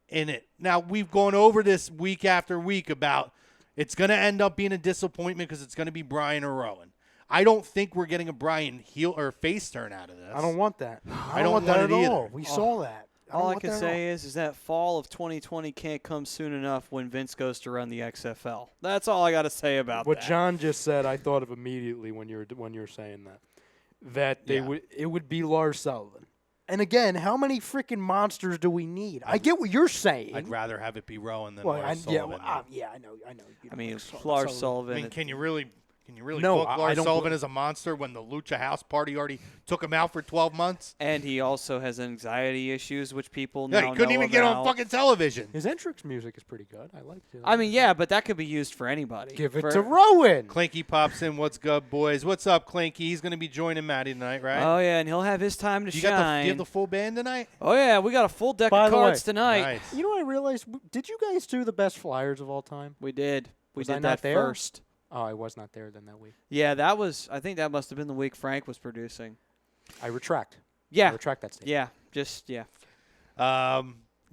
in it. Now, we've gone over this week after week about it's going to end up being a disappointment because it's going to be Bryan or Rowan. I don't think we're getting a Bryan heel or face turn out of this. I don't want that. I don't want want that it at either. all. We saw that. All I can say is that fall of 2020 can't come soon enough when Vince goes to run the XFL. That's all I got to say about What that. John just said, I thought of immediately when you were saying that. That they Yeah. it would be Lars Sullivan. And again, how many freaking monsters do we need? I get what you're saying. I'd rather have it be Rowan than well, Lars yeah, Sullivan. well, I know. You I know, mean, Lars Lars I Sullivan. mean, can you really No, book I Lars don't Sullivan bel- as a monster when the Lucha House Party already took him out for 12 months? And he also has anxiety issues, which people Yeah, now he couldn't know even get on about. fucking television. His entrance music is pretty good. I like it. I mean, yeah, but that could be used for anybody. Give it For- to Rowan. Clinky pops in. What's good, boys? What's up, Clinky? He's going to be joining Maddie tonight, right? Oh yeah, and he'll have his time to you shine. you have the full band tonight? Oh yeah, we got a full deck By of the cards way, tonight. Nice. You know what I realized? Did you guys do the best flyers of all time? We did. We Was did I that not there? first. Oh, I was not there then that week. Yeah, that was. I think that must have been the week Frank was producing. I retract. I Yeah, retract that statement. yeah, just yeah.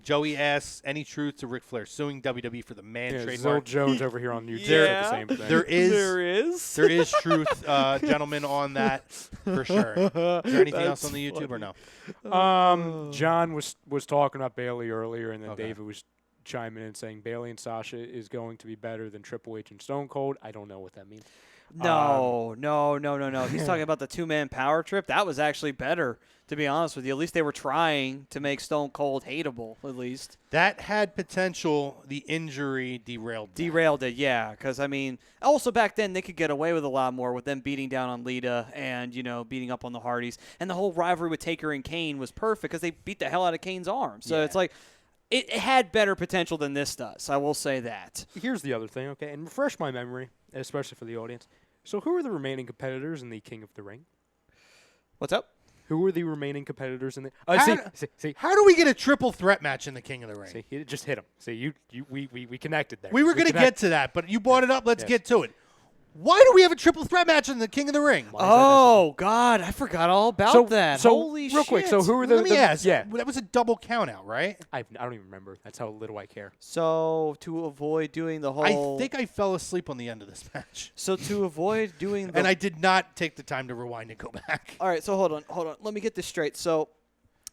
Joey asks, any truth to Ric Flair suing WWE for the man Yeah, Zil trademark? Jones over here on YouTube Yeah. said the same thing. There is is. there is truth, gentlemen, on that for sure. Is there anything else on the YouTube or no? John was talking about Bayley earlier, and then Okay. David was chiming in saying Bayley and Sasha is going to be better than Triple H and Stone Cold. I don't know what that means. No. He's talking about the two-man power trip. That was actually better, to be honest with you. At least they were trying to make Stone Cold hateable, at least. That had potential. The injury derailed that. Derailed it, yeah. Because, I mean, also back then they could get away with a lot more with them beating down on Lita and, beating up on the Hardys. And the whole rivalry with Taker and Kane was perfect because they beat the hell out of Kane's arm. So it's like, it had better potential than this does. I will say that. Here's the other thing, okay, and refresh my memory, especially for the audience. So who are the remaining competitors in the King of the Ring? What's up? Who are the remaining competitors in the? How- See, How do we get a triple threat match in the King of the Ring? see, he just hit him. See, we connected there. We were going to connect- get to that, but you brought it up. Let's Yes. get to it. Why do we have a triple threat match in the King of the Ring? Oh, God, I forgot all about that. So Holy real shit. quick, so who are Let me ask. Yeah, That was a double count out, right? I don't even remember. That's how little I care. So to avoid doing the whole... I think I fell asleep on the end of this match. So to avoid doing the... And I did not take the time to rewind and go back. All right, so hold on. Let me get this straight. So,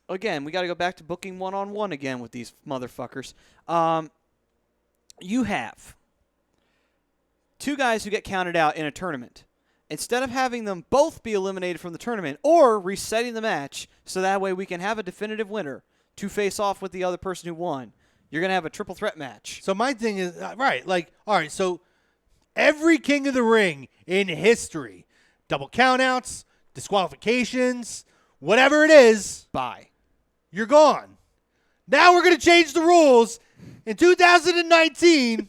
again, we got to go back to booking one-on-one again with these motherfuckers. You have two guys who get counted out in a tournament. Instead of having them both be eliminated from the tournament or resetting the match so that way we can have a definitive winner to face off with the other person who won, you're going to have a triple threat match. So my thing is, all right, so every King of the Ring in history, double countouts, disqualifications, whatever it is, Bye. you're gone. Now we're going to change the rules in 2019.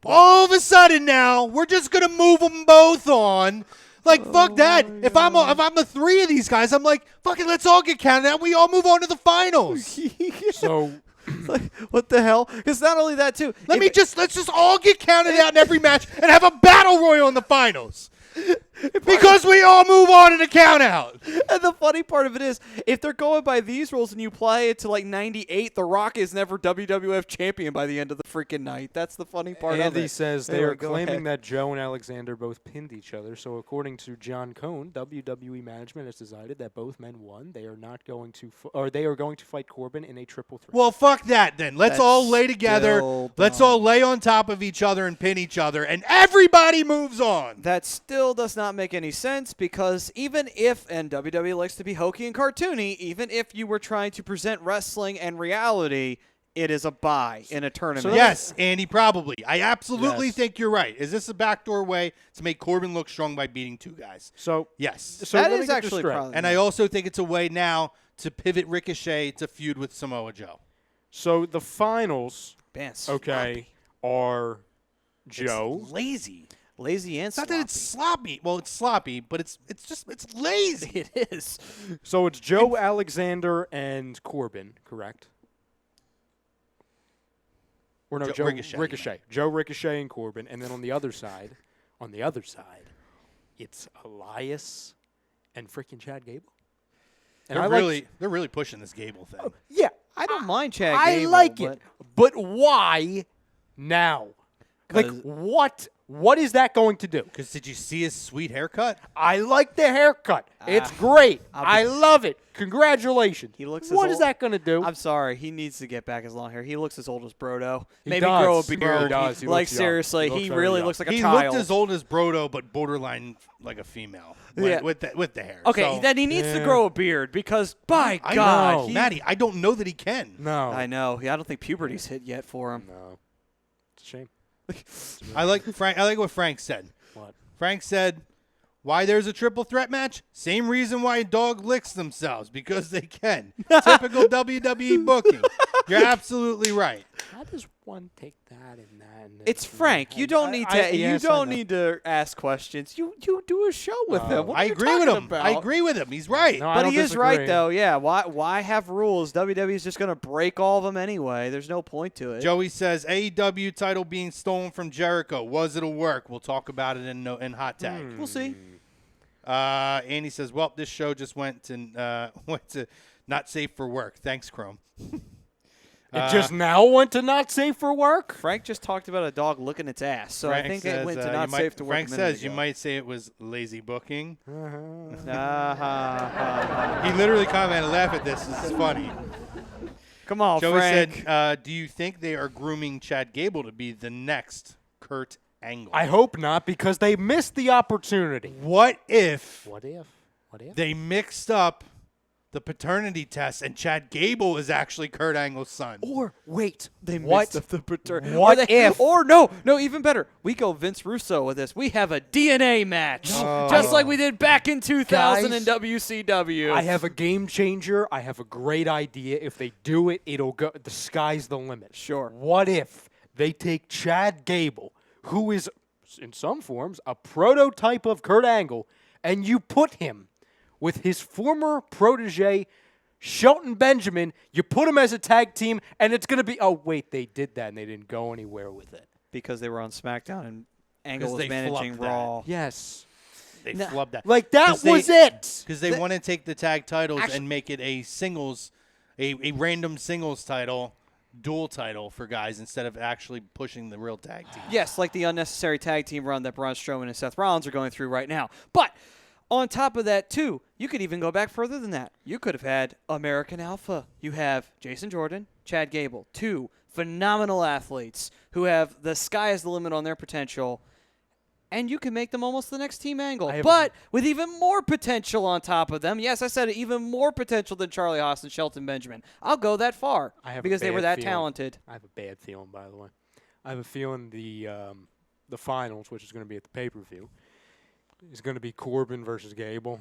All of a sudden now, we're just going to move them both on Like, fuck that. If I'm the three of these guys, I'm like, fucking let's all get counted out. We all move on to the finals. So Like, what the hell? Because not only that too. Let's just all get counted out in every match and have a battle royal in the finals. Because we all move on in the count out. And the funny part of it is, if they're going by these rules and you apply it to like 98, The Rock is never WWF champion by the end of the freaking night. That's the funny part of it. Andy says they Anyway, are go claiming ahead. that Joe and Alexander both pinned each other. So according to John Cone, WWE management has decided that both men won. They are not going to, they are going to fight Corbin in a triple threat. Well, fuck that then. Let's That's all lay together. still Let's dumb. all lay on top of each other and pin each other, and everybody moves on. That still does not make any sense because even if, and WWE likes to be hokey and cartoony, even if you were trying to present wrestling and reality, it is a bye in a tournament. Yes, Andy, probably. I absolutely Yes. think you're right. Is this a backdoor way to make Corbin look strong by beating two guys? So Yes. So that let me is get this actually straight. probably. And I also think it's a way now to pivot Ricochet to feud with Samoa Joe. So the finals, Man, okay, are Joe. It's lazy. lazy and It's not that it's sloppy. Well, it's sloppy, but it's lazy. It is. So it's Joe, Alexander, and Corbin, correct? Or no, Joe Ricochet. Joe, Ricochet, and Corbin, and then on the other side, it's Elias and freaking Chad Gable. And They're really pushing this Gable thing. yeah, I don't mind Chad I Gable, like but it, but why now? Like 'Cause- what is that going to do? Because did you see his sweet haircut? I like the haircut. It's great. I love it. Congratulations. He looks. What as is old- that going to do? I'm sorry. He needs to get back his long hair. He looks as old as Brodo. He Maybe does. grow a He beard. does. He Like looks young. seriously, He looks he very really young. looks like a He child. looked as old as Brodo, but borderline like a female. Yeah. With the hair. Okay, So, then he needs to Yeah. grow a beard because, by I God, know. Maddie, I don't know that he can. No. I know. I don't think puberty's hit yet for him. No. It's a shame. I like what Frank said. What? Frank said, why there's a triple threat match? Same reason why a dog licks themselves, because they can. Typical WWE booking. You're absolutely right. How does one take that and that? And It's Frank. You don't need to. yes, you I don't know. need to ask questions. You do a show with him. What I are you agree with talking him. about? I agree with him. He's right. No, I But don't he is right disagree. though. Yeah. Why have rules? WWE's just gonna break all of them anyway. There's no point to it. Joey says, AEW title being stolen from Jericho. Was it a work? We'll talk about it in Hot Tag. We'll see. Andy says, well, this show just went to not safe for work. Thanks, Chrome. It just now went to not safe for work? Frank just talked about a dog licking its ass, so Frank I think says, it went to you not might- safe to work. Frank a minute says you ago. might say it was lazy booking. Ah, He literally commented, laugh at this. This is funny. Come on, Joey Frank. said, do you think they are grooming Chad Gable to be the next Kurt Angle? I hope not, because they missed the opportunity. What if What if? What if? they mixed up the paternity test and Chad Gable is actually Kurt Angle's son? Or wait, They what? mixed up the paternity. What if? Or no, even better. We go Vince Russo with this. We have a DNA match, just like we did back in 2000 in Guys, WCW. I have a game changer. I have a great idea. If they do it, it'll go. The sky's the limit. Sure. What if they take Chad Gable, who is in some forms a prototype of Kurt Angle, and you put him with his former protege, Shelton Benjamin, you put him as a tag team, and it's going to be, oh, wait, they did that, and they didn't go anywhere with it. because they were on SmackDown and Angle 'Cause was they managing flubbed that. Raw. Yes. They flubbed that. Like, that 'Cause they- was it. Because they want to take the tag titles Actually- and make it a singles, a random singles title, dual title for guys instead of actually pushing the real tag team. Yes, like the unnecessary tag team run that Braun Strowman and Seth Rollins are going through right now. But on top of that, too, you could even go back further than that. You could have had American Alpha. You have Jason Jordan, Chad Gable, two phenomenal athletes who have the sky is the limit on their potential, and you can make them almost the next Team Angle. But with even more potential on top of them. Yes, I said it, even more potential than Charlie Haas and Shelton Benjamin. I'll go that far because they were that talented. I have a bad feeling, by the way. I have a feeling the finals, which is going to be at the pay-per-view, is going to be Corbin versus Gable,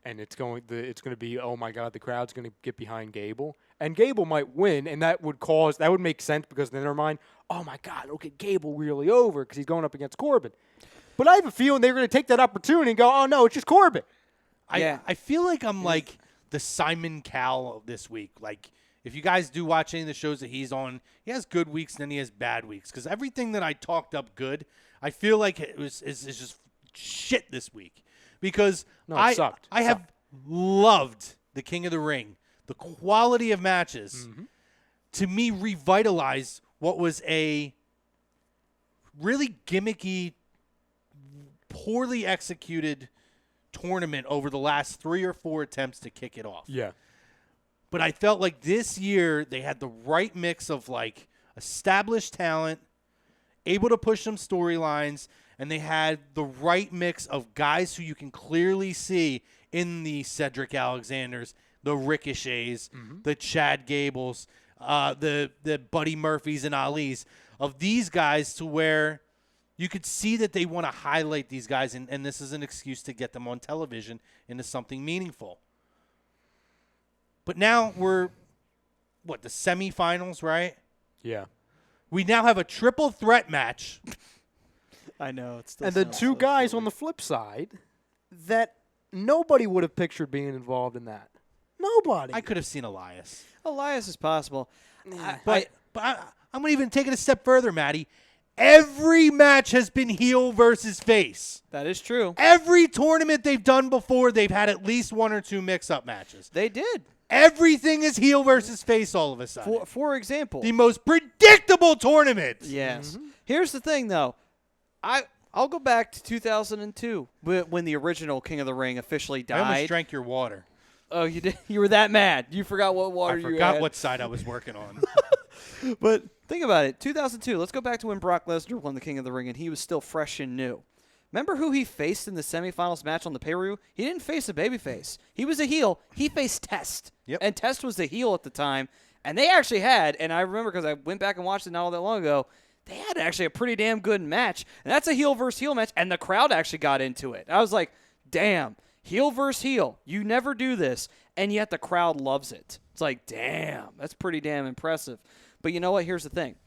and it's going to be, oh my God, the crowd's going to get behind Gable, and Gable might win, and that would make sense because in their mind, oh my God, okay, Gable really over because he's going up against Corbin. But I have a feeling they're going to take that opportunity and go, oh, no, it's just Corbin. I feel like I'm like the Simon Cowell of this week. Like, if you guys do watch any of the shows that he's on, he has good weeks and then he has bad weeks. Because everything that I talked up good, I feel like is just shit this week. Because it sucked. I have loved the King of the Ring. The quality of matches, to me, revitalized what was a really gimmicky, poorly executed tournament over the last 3 or 4 attempts to kick it off. Yeah. But I felt like this year they had the right mix of like established talent, able to push some storylines, and they had the right mix of guys who you can clearly see in the Cedric Alexanders, the Ricochets, the Chad Gables, the Buddy Murphys and Alis, of these guys to where you could see that they want to highlight these guys, and this is an excuse to get them on television into something meaningful. But now we're, the semifinals, right? Yeah. We now have a triple threat match. I know. It's still And the sounds two so guys silly. on the flip side that nobody would have pictured being involved in that. Nobody. I could have seen Elias. Elias is possible. But I'm going to even take it a step further, Maddie. Every match has been heel versus face. That is true. Every tournament they've done before, they've had at least 1 or 2 mix-up matches. They did. Everything is heel versus face all of a sudden. For example. The most predictable tournament. Yes. Here's the thing, though. I'll go back to 2002 when the original King of the Ring officially I almost died. drank your water. Oh, you did? You were that mad. You forgot what water I you forgot had. what side I was working on. But think about it. 2002. Let's go back to when Brock Lesnar won the King of the Ring, and he was still fresh and new. Remember who he faced in the semifinals match on the pay-per-view? He didn't face a babyface. He was a heel. He faced Test. Yep. And Test was the heel at the time. And they actually had, and I remember because I went back and watched it not all that long ago, they had actually a pretty damn good match. And that's a heel versus heel match, and the crowd actually got into it. I was like, damn, heel versus heel. You never do this, and yet the crowd loves it. It's like, damn, that's pretty damn impressive. But you know what? Here's the thing.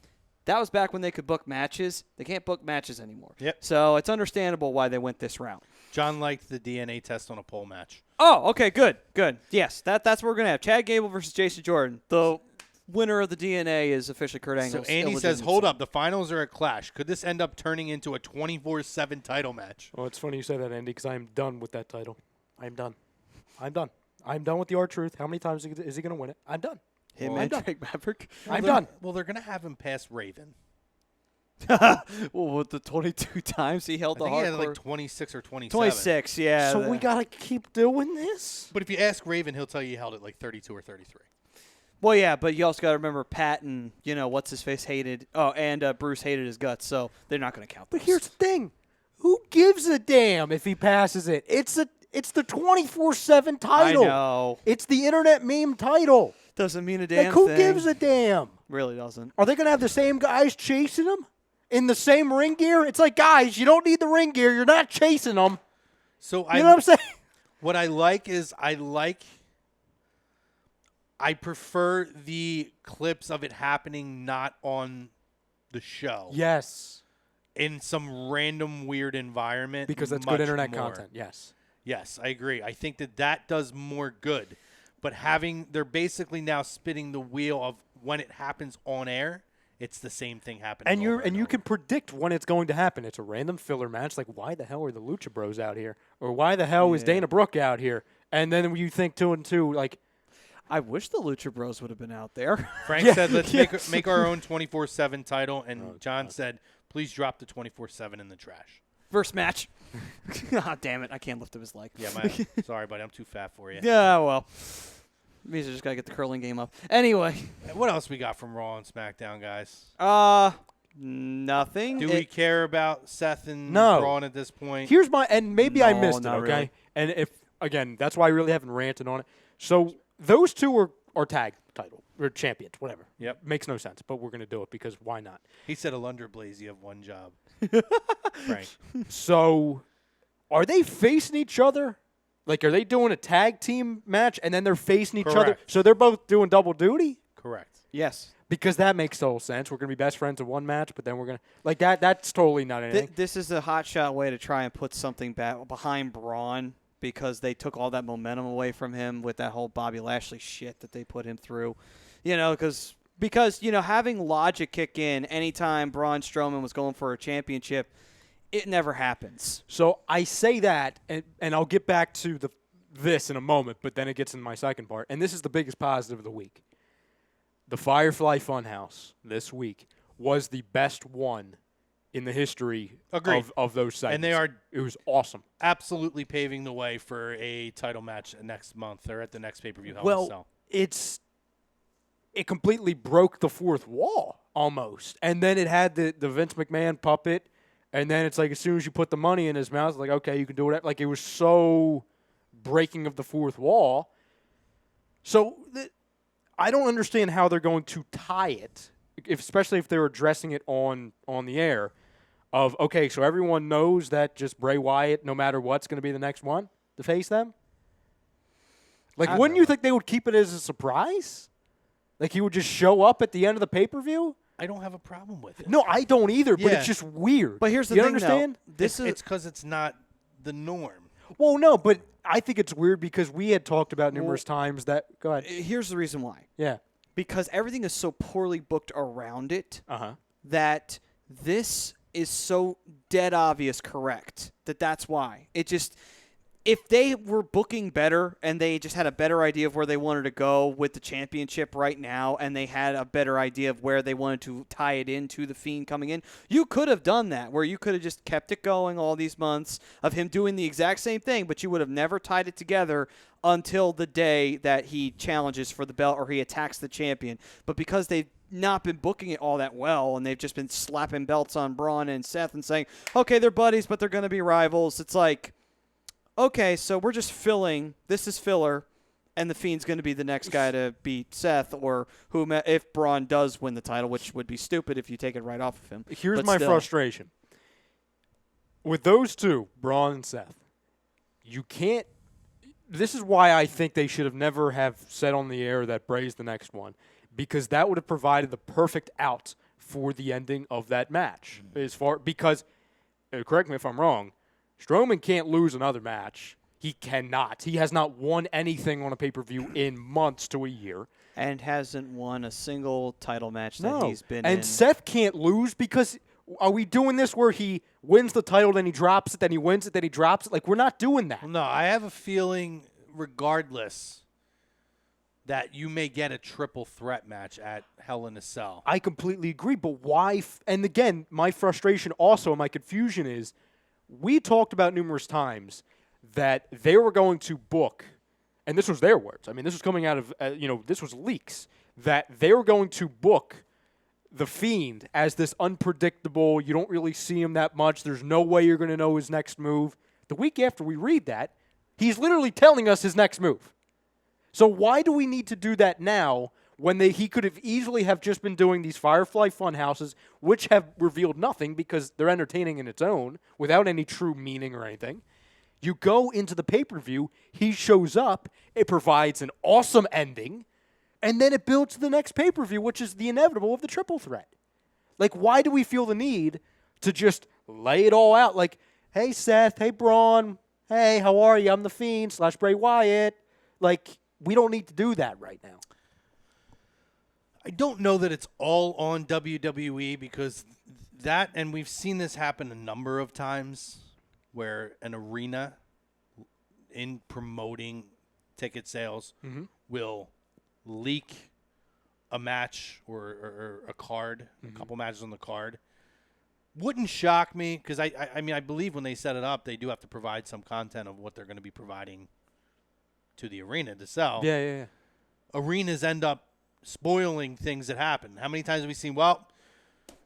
That was back when they could book matches. They can't book matches anymore. Yep. So it's understandable why they went this route. John liked the DNA test on a pole match. Oh, okay, good. Yes, that's what we're going to have. Chad Gable versus Jason Jordan. The winner of the DNA is officially Kurt Angle. So Andy says, hold up, the finals are a clash. Could this end up turning into a 24/7 title match? Well, it's funny you say that, Andy, because I am done with that title. I'm done. I'm done with the R-Truth. How many times is he going to win it? I'm done. Him I'm and done. Drake Maverick. I'm done. Well, they're going to have him pass Raven. Well, with the 22 times he held I the think he had hardcore. like 26 or 27. 26, yeah. So we got to keep doing this? But if you ask Raven, he'll tell you he held it like 32 or 33. Well, yeah, but you also got to remember Pat and, what's his face hated. Oh, and Bruce hated his guts, so they're not going to count But those. here's the thing. Who gives a damn if he passes it? It's the 24/7 title. I know. It's the internet meme title. Doesn't mean a damn Like, who thing. gives a damn? Really doesn't. Are they going to have the same guys chasing him in the same ring gear? It's like, guys, you don't need the ring gear. You're not chasing them. So You know what I'm saying? What I like is I prefer the clips of it happening not on the show. Yes. In some random weird environment. Because that's much good internet more. content. Yes. Yes, I agree. I think that does more good. But they're basically now spinning the wheel of when it happens on air, it's the same thing happening. And you over. can predict when it's going to happen. It's a random filler match. Like, why the hell are the Lucha Bros out here? Or why the hell is Dana Brooke out here? And then you think 2 and 2, like, I wish the Lucha Bros would have been out there. Frank said, let's make our own 24/7 title. And John said, please drop the 24/7 in the trash. First match. Ah, damn it. I can't lift up his leg. Yeah, sorry, buddy. I'm too fat for you. Yeah, well. Means I just got to get the curling game up. Anyway. What else we got from Raw and SmackDown, guys? Nothing. Do we care about Seth and No. Braun at this point? here's my, and maybe I No, missed it, not okay? really. And if, again, that's why I really haven't ranted on it. So those two are tag title, or champions, whatever. Yep. Makes no sense, but we're going to do it because why not? He said, Alundra Blaze, you have one job. Frank. So are they facing each other? Like, are they doing a tag team match and then they're facing each other? Correct. So they're both doing double duty? Correct. Yes. Because that makes total sense. We're going to be best friends in one match, but then we're going to – like that. That's totally not anything. This is a hotshot way to try and put something back behind Braun because they took all that momentum away from him with that whole Bobby Lashley shit that they put him through. You know, because having logic kick in anytime Braun Strowman was going for a championship, it never happens. So I say that, and I'll get back to this in a moment, but then it gets in my second part. And this is the biggest positive of the week. The Firefly Funhouse this week was the best one in the history of those segments. And it was awesome. Absolutely paving the way for a title match next month or at the next pay-per-view. Well, it completely broke the fourth wall almost. And then it had the Vince McMahon puppet, and then it's like as soon as you put the money in his mouth, it's like, okay, you can do it. Like it was so breaking of the fourth wall. So I don't understand how they're going to tie it, especially if they're addressing it on the air, of, okay, so everyone knows that just Bray Wyatt, no matter what's going to be the next one to face them? Like, wouldn't you think they would keep it as a surprise? Like, he would just show up at the end of the pay-per-view? I don't have a problem with it. No, I don't either, but Yeah. it's just weird. But here's the you thing, understand? though. It's because it's not the norm. Well, no, but I think it's weird because we had talked about numerous times that – go ahead. Here's the reason why. Yeah. Because everything is so poorly booked around it Uh-huh. that this is so dead obvious correct that's why. It just – if they were booking better and they just had a better idea of where they wanted to go with the championship right now and they had a better idea of where they wanted to tie it into the Fiend coming in, you could have done that where you could have just kept it going all these months of him doing the exact same thing, but you would have never tied it together until the day that he challenges for the belt or he attacks the champion. But because they've not been booking it all that well and they've just been slapping belts on Braun and Seth and saying, okay, they're buddies, but they're going to be rivals. It's like, okay, so we're just filling. This is filler, and the Fiend's going to be the next guy to beat Seth, or if Braun does win the title, which would be stupid if you take it right off of him. Here's But my still. frustration. With those two, Braun and Seth, you can't – this is why I think they should have never have said on the air that Bray's the next one, because that would have provided the perfect out for the ending of that match. Because, correct me if I'm wrong, Strowman can't lose another match. He cannot. He has not won anything on a pay-per-view in months to a year. And hasn't won a single title match that he's been in. And Seth can't lose because are we doing this where he wins the title, then he drops it, then he wins it, then he drops it? Like, we're not doing that. No, I have a feeling, regardless, that you may get a triple threat match at Hell in a Cell. I completely agree, but why? And again, my frustration also, my confusion is, we talked about numerous times that they were going to book, and this was their words. I mean, this was coming out of, this was leaks, that they were going to book the Fiend as this unpredictable, you don't really see him that much, there's no way you're going to know his next move. The week after we read that, he's literally telling us his next move. So why do we need to do that now when he could have easily have just been doing these Firefly Funhouses, which have revealed nothing because they're entertaining in its own without any true meaning or anything. You go into the pay-per-view, he shows up, it provides an awesome ending, and then it builds to the next pay-per-view, which is the inevitable of the triple threat. Like, why do we feel the need to just lay it all out? Like, hey, Seth, hey, Braun, hey, how are you? I'm the Fiend / Bray Wyatt. Like, we don't need to do that right now. I don't know that it's all on WWE because that, and we've seen this happen a number of times, where an arena in promoting ticket sales will leak a match or a card, a couple matches on the card. Wouldn't shock me because I mean I believe when they set it up, they do have to provide some content of what they're going to be providing to the arena to sell. Yeah. Arenas end up spoiling things that happen. How many times have we seen,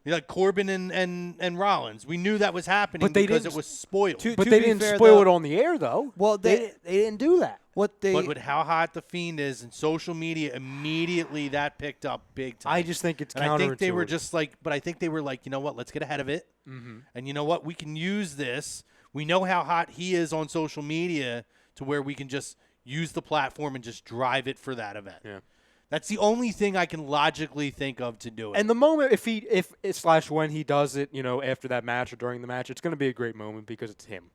like Corbin and Rollins? We knew that was happening because it was spoiled. But they didn't spoil it on the air, though. Well, they didn't do that. But with how hot the Fiend is and social media, immediately that picked up big time. I just think it's counterintuitive. I think they were just like, but I think they were like, you know what, let's get ahead of it. And you know what, we can use this. We know how hot he is on social media to where we can just use the platform and just drive it for that event. Yeah. That's the only thing I can logically think of to do it. And the moment, if when he does it, after that match or during the match, it's going to be a great moment because it's him.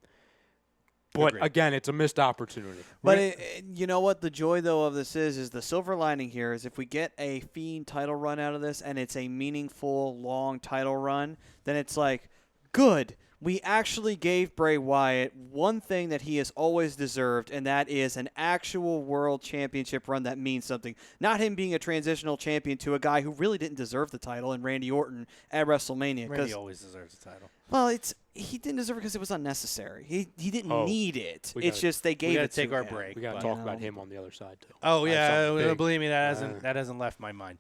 But Agreed. again, it's a missed opportunity. But you know what the joy though of this is the silver lining here is if we get a Fiend title run out of this and it's a meaningful long title run, then it's like good. We actually gave Bray Wyatt one thing that he has always deserved, and that is an actual world championship run that means something. Not him being a transitional champion to a guy who really didn't deserve the title in Randy Orton at WrestleMania. Randy always deserves the title. Well, he didn't deserve it because it was unnecessary. He didn't need it. It's just they gave We it got to take our him. break. We got to but- talk about him on the other side too. Oh yeah, something big. believe me, that hasn't left my mind.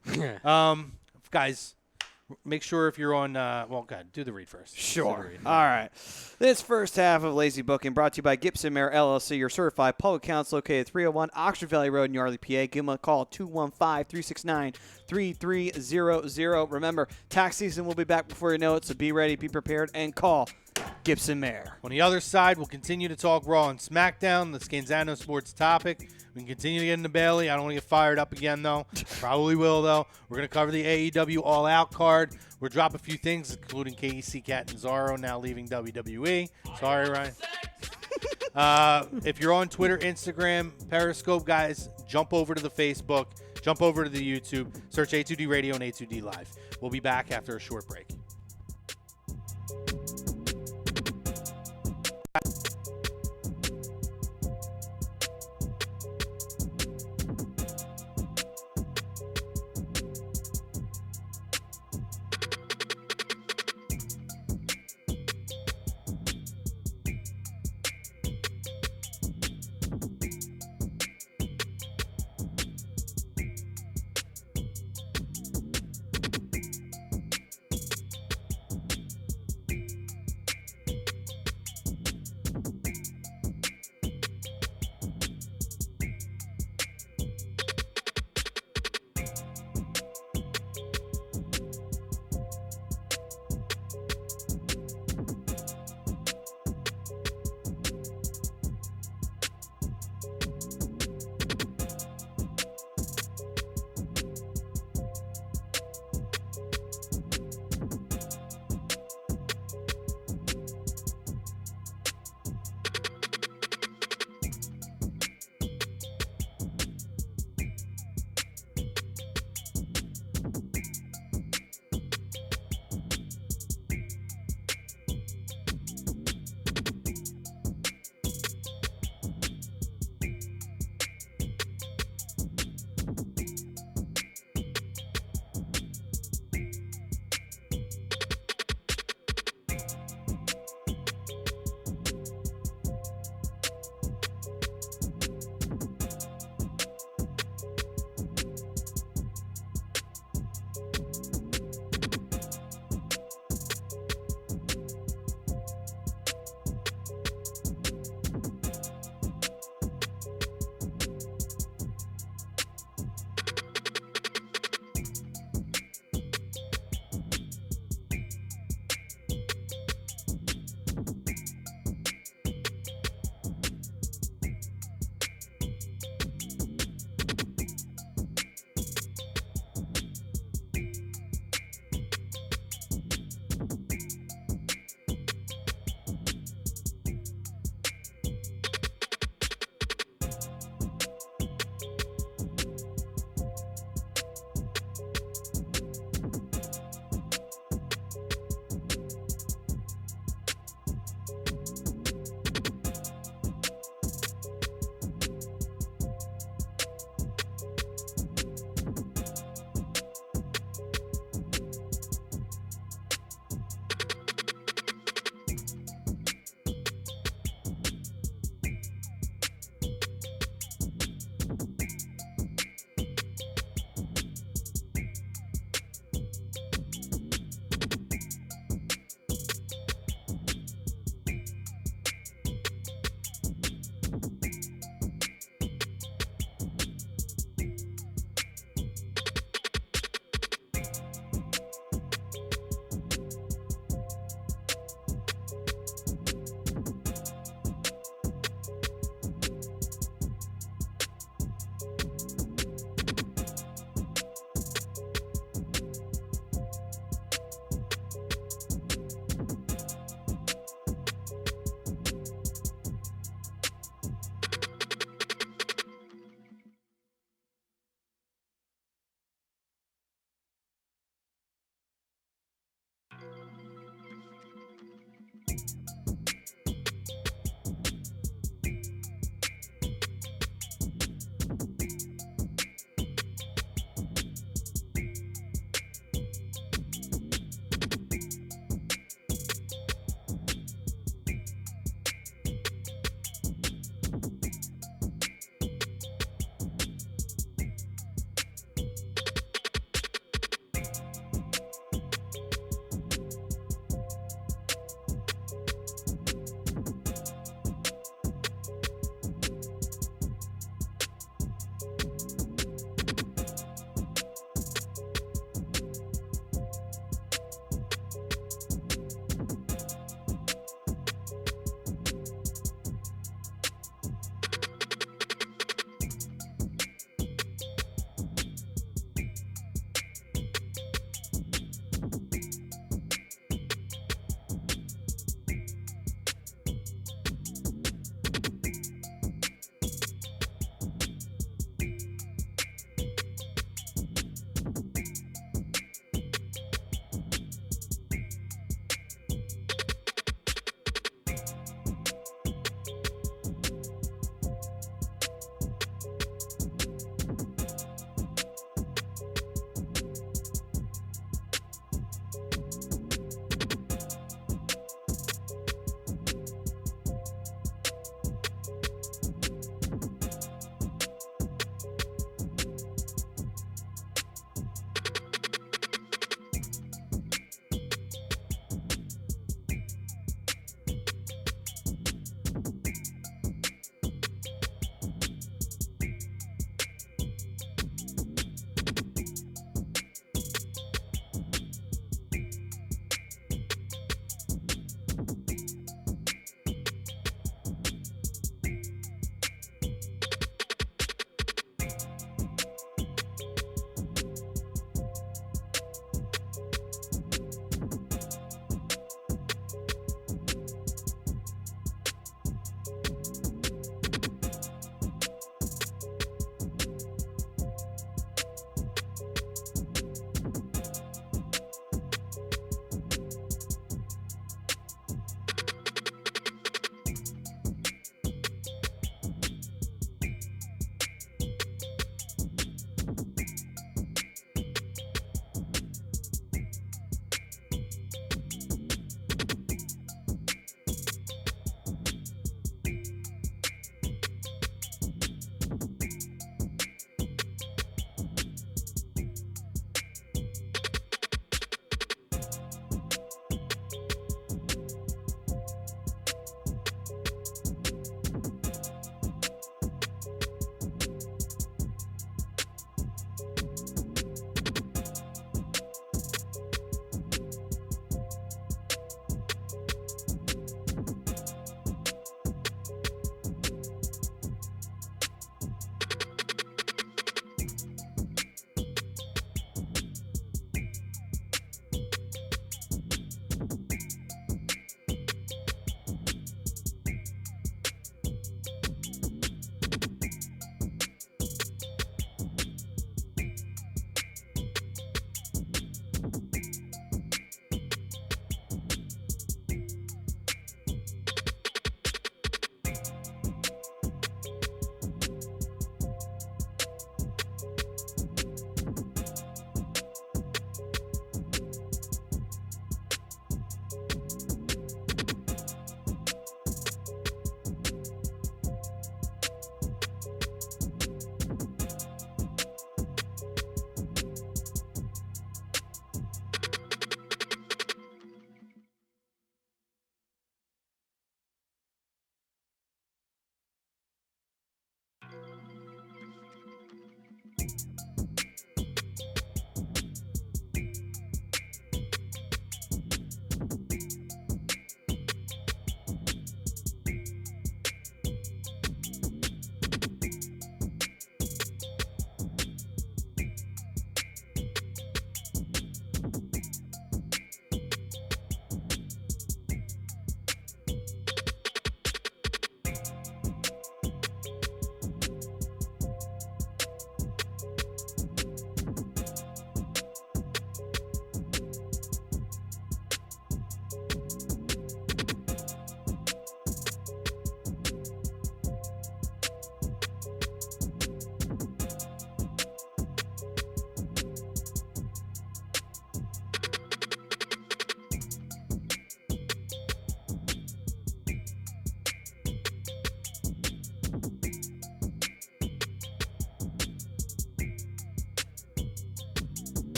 Guys, make sure if you're on. Well, God, do the read first. Sure. Do the read. All right. This first half of Lazy Booking brought to you by Gibson Mayer LLC, your certified public counsel located at 301 Oxford Valley Road in Yardley, PA. Give them a call, 215-369-3300. Remember, tax season will be back before you know it, so be ready, be prepared, and call Gibson Mayer. On the other side, we'll continue to talk Raw and Smackdown, the Scanzano Sports topic. We can continue to get into Bayley. I don't want to get fired up again, though. Probably will, though. We're going to cover the AEW All Out card. We'll drop a few things, including KEC Catanzaro now leaving WWE. Sorry, Ryan. If you're on Twitter, Instagram, Periscope, guys, jump over to the Facebook, jump over to the YouTube, search A2D Radio and A2D Live. We'll be back after a short break.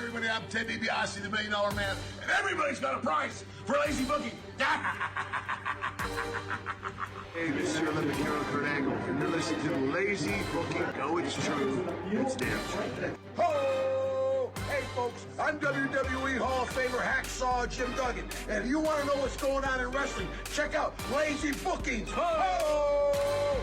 everybody, I'm Ted DiBiase, the $1 Million Man, and everybody's got a price for lazy booking. Hey, this is your Olympic hero, Kurt Angle, and you're listening to the Lazy Booking Go. It's true. It's damn true. Ho! Hey, folks, I'm WWE Hall of Famer Hacksaw Jim Duggan, and if you want to know what's going on in wrestling, check out Lazy Bookings. Ho!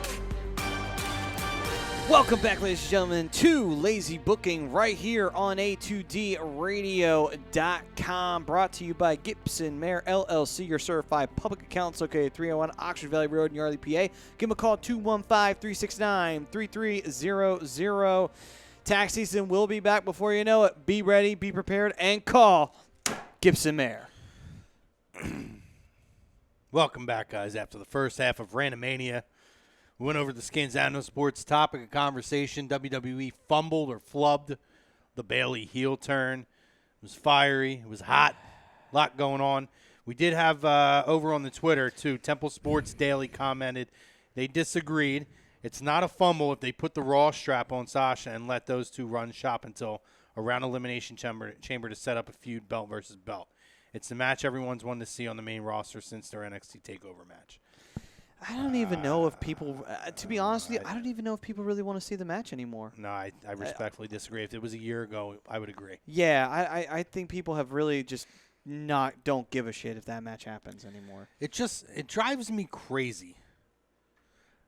Welcome back, ladies and gentlemen, to Lazy Booking right here on A2DRadio.com. Brought to you by Gibson Mayer LLC, your certified public accountants located at 301 Oxford Valley Road in Yardley, PA. Give them a call, 215-369-3300. Tax season will be back before you know it. Be ready, be prepared, and call Gibson Mayer. Welcome back, guys, after the first half of Randomania. We went over the Scanzano Sports topic of conversation. WWE fumbled or flubbed the Bayley heel turn. It was fiery. It was hot. A lot going on. We did have over on the Twitter, too, Temple Sports Daily commented. They disagreed. It's not a fumble if they put the Raw strap on Sasha and let those two run shop until around Elimination Chamber to set up a feud belt versus belt. It's the match everyone's wanted to see on the main roster since their NXT TakeOver match. I don't even know if people, to be honest with you, I don't even know if people really want to see the match anymore. No, I respectfully disagree. If it was a year ago, I would agree. Yeah, I think people have really just don't give a shit if that match happens anymore. It drives me crazy. I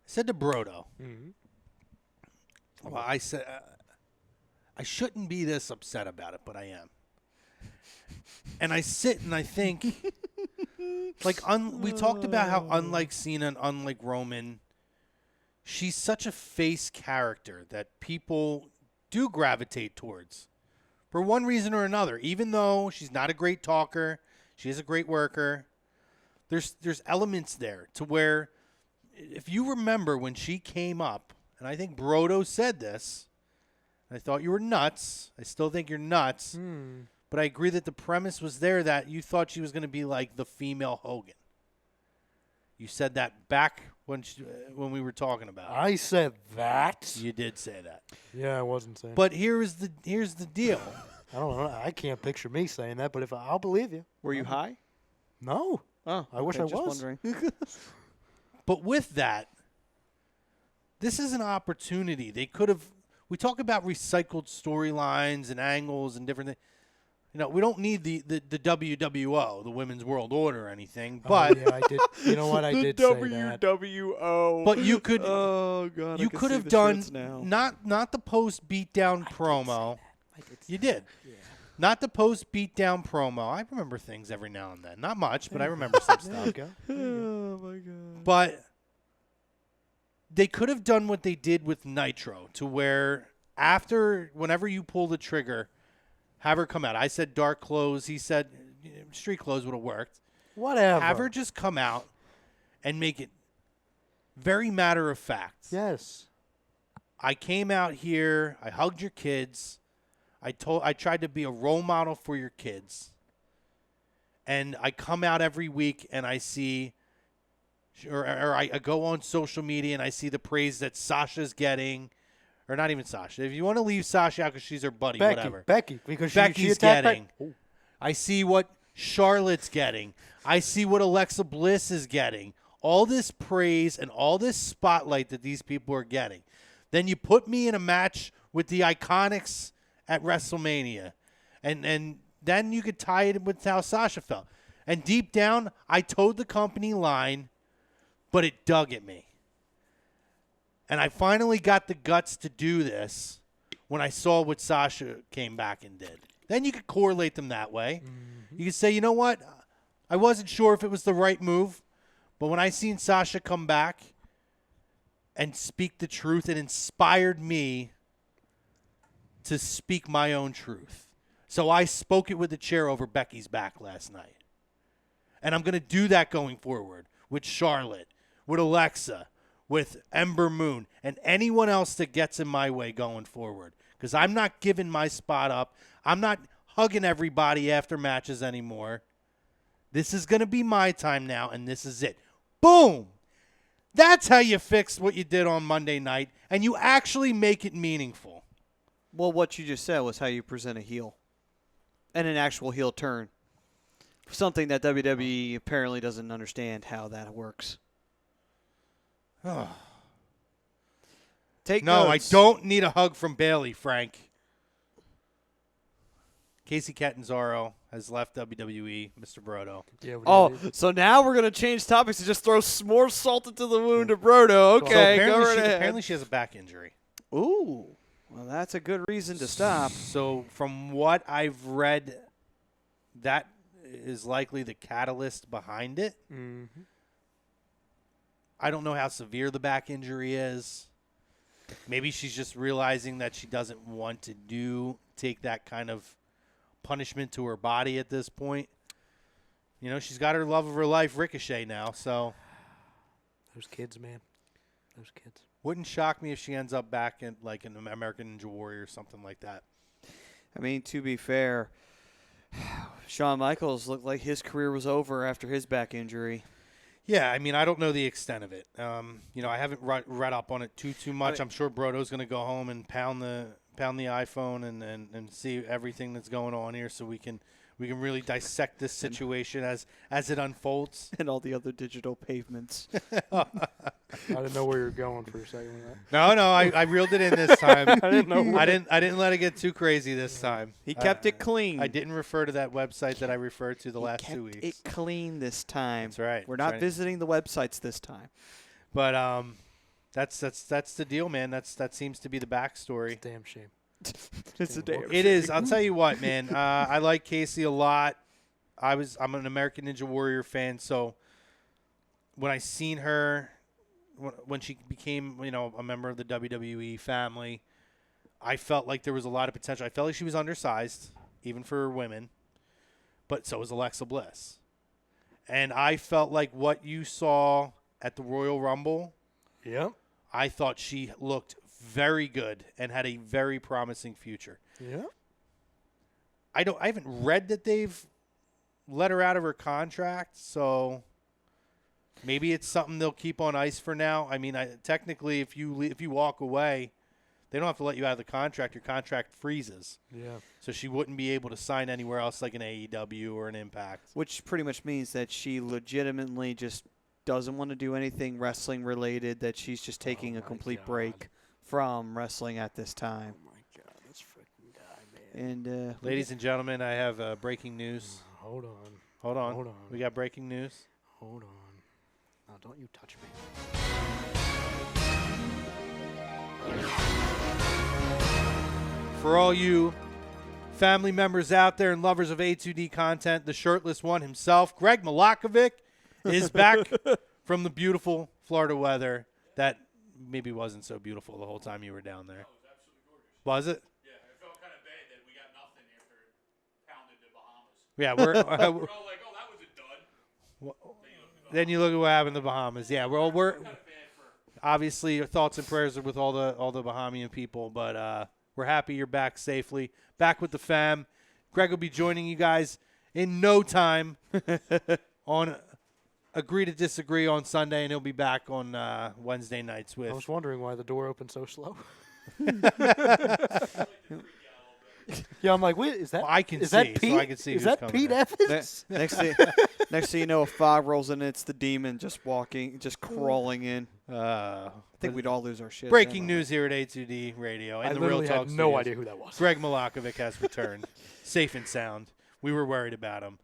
said to Brodo, well, I said, I shouldn't be this upset about it, but I am. And I sit and I think, like, we talked about how unlike Cena and unlike Roman, she's such a face character that people do gravitate towards for one reason or another. Even though she's not a great talker, she is a great worker. There's elements there to where, if you remember when she came up, and I think Brodo said this, I thought you were nuts. I still think you're nuts. But I agree that the premise was there that you thought she was going to be like the female Hogan. You said that back when we were talking about it. I said that. You did say that. Yeah, I wasn't saying. But here's the deal. I don't know. I can't picture me saying that, but I'll believe you. Were you high? No. Oh, I wish I just was. wondering. But with that, this is an opportunity. They could have. We talk about recycled storylines and angles and different things. You know, we don't need the WWO, the Women's World Order, or anything. But yeah, I did. You know what? I did say that. WWO. But you could. Oh God! You could have done not the post beatdown promo. You did. Yeah. Not the post beatdown promo. I remember things every now and then. Not much, but I remember some stuff. Oh my God! But they could have done what they did with Nitro, to where whenever you pull the trigger, have her come out. I said dark clothes. He said street clothes would have worked. Whatever. Have her just come out and make it very matter of fact. Yes. I came out here. I hugged your kids. I tried to be a role model for your kids. And I come out every week and I see, or I go on social media and I see the praise that Sasha's getting. Or not even Sasha. If you want to leave Sasha out because she's her buddy, whatever. Becky, because Becky's she attacked getting. I see what Charlotte's getting. I see what Alexa Bliss is getting. All this praise and all this spotlight that these people are getting. Then you put me in a match with the Iconics at WrestleMania. And then you could tie it with how Sasha felt. And deep down, I towed the company line, but it dug at me. And I finally got the guts to do this when I saw what Sasha came back and did. Then you could correlate them that way. You could say, you know what? I wasn't sure if it was the right move, but when I seen Sasha come back and speak the truth, it inspired me to speak my own truth. So I spoke it with the chair over Becky's back last night. And I'm going to do that going forward with Charlotte, with Alexa, with Ember Moon, and anyone else that gets in my way going forward. Because I'm not giving my spot up. I'm not hugging everybody after matches anymore. This is going to be my time now, and this is it. Boom! That's how you fix what you did on Monday night, and you actually make it meaningful. Well, what you just said was how you present a heel. and an actual heel turn. Something that WWE apparently doesn't understand how that works. Take notes. I don't need a hug from Bayley, Frank. Casey Catanzaro has left WWE, Mr. Brodo. Yeah, what Oh, do you do? so now we're going to change topics and just throw more salt into the wound of Brodo. Okay, So go right ahead. apparently she has a back injury. Ooh, well, that's a good reason to stop. So from what I've read, that is likely the catalyst behind it. Mhm. I don't know how severe the back injury is. Maybe she's just realizing that she doesn't want to take that kind of punishment to her body at this point. You know, she's got her love of her life, Ricochet, now. So Those kids, man. Those kids. wouldn't shock me if she ends up back in like an American Ninja Warrior or something like that. I mean, to be fair, Shawn Michaels looked like his career was over after his back injury. Yeah, I mean, I don't know the extent of it. You know, I haven't read up on it too much. I'm sure Brodo's going to go home and pound the iPhone and see everything that's going on here, so we can really dissect this situation as it unfolds. And all the other digital pavements. I didn't know where you were going for a second. With that. No, I reeled it in this time. I didn't know. I didn't let it get too crazy this time. He kept it clean. I didn't refer to that website that I referred to the He last kept 2 weeks. it clean this time. That's right. We're That's not right. visiting the websites this time. But that's the deal, man. That seems to be the backstory. It's a damn shame. It's a damn It is. I'll tell you what, man. I like Casey a lot. I'm an American Ninja Warrior fan, so when I seen her, when she became, you know, a member of the WWE family, I felt like there was a lot of potential. I felt like she was undersized, even for women, but so was Alexa Bliss. And I felt like what you saw at the Royal Rumble, Yep. I thought she looked very good and had a very promising future. Yeah. I haven't read that they've let her out of her contract, so maybe it's something they'll keep on ice for now. I mean, technically, if you walk away, they don't have to let you out of the contract. Your contract freezes, Yeah. so she wouldn't be able to sign anywhere else like an AEW or an Impact. Which pretty much means that she legitimately just doesn't want to do anything wrestling related, that she's just taking a my complete God. break from wrestling at this time. Oh my God, this freaking guy, man. And Ladies and gentlemen, I have breaking news. Hold on. Hold on. Hold on. We got breaking news. Hold on. Now, don't you touch me. For all you family members out there and lovers of A2D content, the shirtless one himself, Greg Milakovic, is back from the beautiful Florida weather that maybe wasn't so beautiful the whole time you were down there. Was it? Yeah, it felt kind of bad that we got nothing after it pounded the Bahamas. Yeah, we're We're all like, oh, that was a dud. then you look at what happened in the Bahamas. Yeah, we're Kind of bad for. obviously your thoughts and prayers are with all the Bahamian people, but we're happy you're back safely, back with the fam. Greg will be joining you guys in no time on Agree to Disagree on Sunday, and he'll be back on Wednesday nights I with. was wondering why the door opened so slow. Yeah, I'm like, wait, is that? Well, I can is see, that so Pete? I can see Is who's that coming Pete in. Evans? next thing you know, a fog rolls in, it's the demon just walking, just crawling in. I think we'd all lose our shit. Breaking news here at A2D Radio and I the Real literally Talk had no Studios. idea who that was. Greg Milakovic has returned, safe and sound. We were worried about him.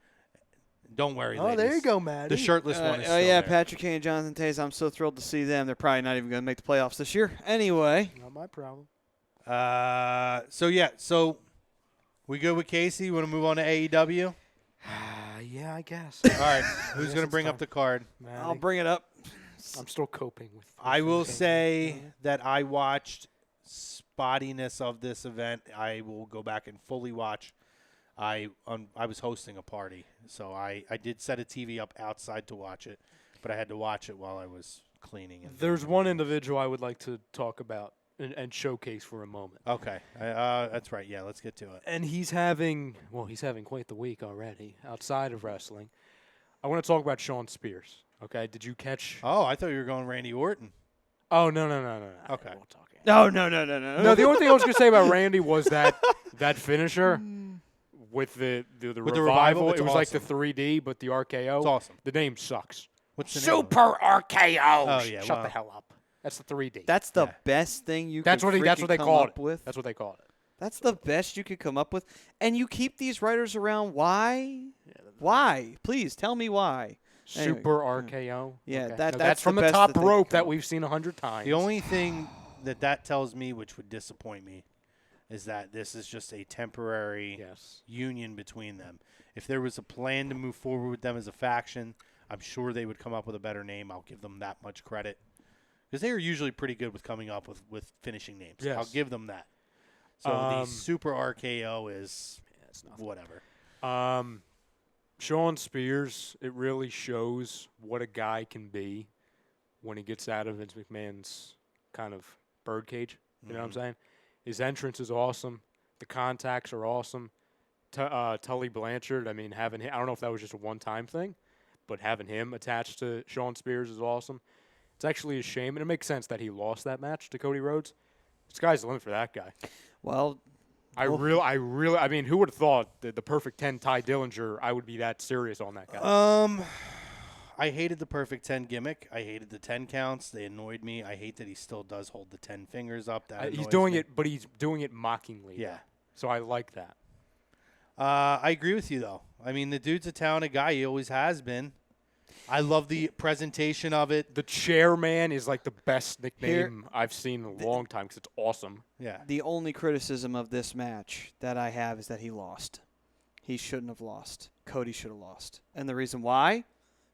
Don't worry, Oh, ladies. there you go, Matt. The shirtless one is Oh still yeah, there. Patrick Kane and Jonathan Taze. I'm so thrilled to see them. They're probably not even going to make the playoffs this year. Anyway, Not my problem. So we good with Casey? You want to move on to AEW? Yeah, I guess. All right. Who's guess going to it's bring up time. the card? I'll bring it up. I'm still coping with. I will Kane. say that I watched spottiness of this event. I will go back and fully watch. I was hosting a party, so I did set a TV up outside to watch it, but I had to watch it while I was cleaning. And There's one individual I would like to talk about and showcase for a moment. Okay. That's right. Yeah, let's get to it. And he's having quite the week already outside of wrestling. I want to talk about Sean Spears. Okay, did you catch? Oh, I thought you were going Randy Orton. Oh no. Okay. I won't talk No. No, the only thing I was gonna say about Randy was that that finisher with the the revival. revival, it's It was like the awesome. 3D, but the RKO. It's awesome. The name sucks. What's the name of it? Super RKO. Oh, yeah, Shut well. the hell up. That's the 3D. That's the Yeah. best thing you That's could what they freaking come called up it. with. That's what they called it. That's the best you could come up with. And you keep these writers around. Why? Why? Please tell me why. Anyway. Super RKO. Yeah, Okay. that's No, the that's from the best top that they rope could come that up we've seen 100 times. The only thing that tells me, which would disappoint me, is that this is just a temporary Yes. union between them. If there was a plan to move forward with them as a faction, I'm sure they would come up with a better name. I'll give them that much credit. Because they are usually pretty good with coming up with finishing names. Yes. I'll give them that. So the Super RKO is whatever. Sean Spears, it really shows what a guy can be when he gets out of Vince McMahon's kind of birdcage. You know what I'm saying? His entrance is awesome. The contacts are awesome. Tully Blanchard, I mean, having him, I don't know if that was just a one-time thing, but having him attached to Sean Spears is awesome. It's actually a shame, and it makes sense that he lost that match to Cody Rhodes. Sky's the limit for that guy. Well, I mean, who would have thought that the perfect 10 Ty Dillinger, I would be that serious on that guy? I hated the perfect 10 gimmick. I hated the 10 counts. They annoyed me. I hate that he still does hold the 10 fingers up. That He's annoys doing me. it, but he's doing it mockingly. Yeah. So I like that. I agree with you, though. I mean, the dude's a talented guy. He always has been. I love the presentation of it. The Chairman is like the best nickname I've seen in a long time because it's awesome. Yeah. the only criticism of this match that I have is that he lost. He shouldn't have lost. Cody should have lost. And the reason why?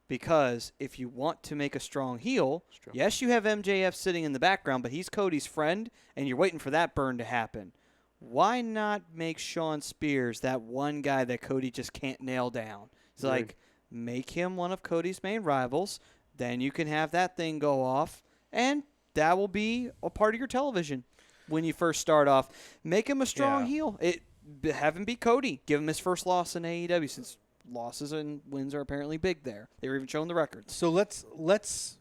Because if you want to make a strong heel, true. yes, you have MJF sitting in the background, but he's Cody's friend, and you're waiting for that burn to happen. Why not make Sean Spears that one guy that Cody just can't nail down? It's Agreed. like, make him one of Cody's main rivals, then you can have that thing go off, and that will be a part of your television when you first start off. Make him a strong heel. Have him beat Cody. Give him his first loss in AEW, since losses and wins are apparently big there. They were even showing the records. So let's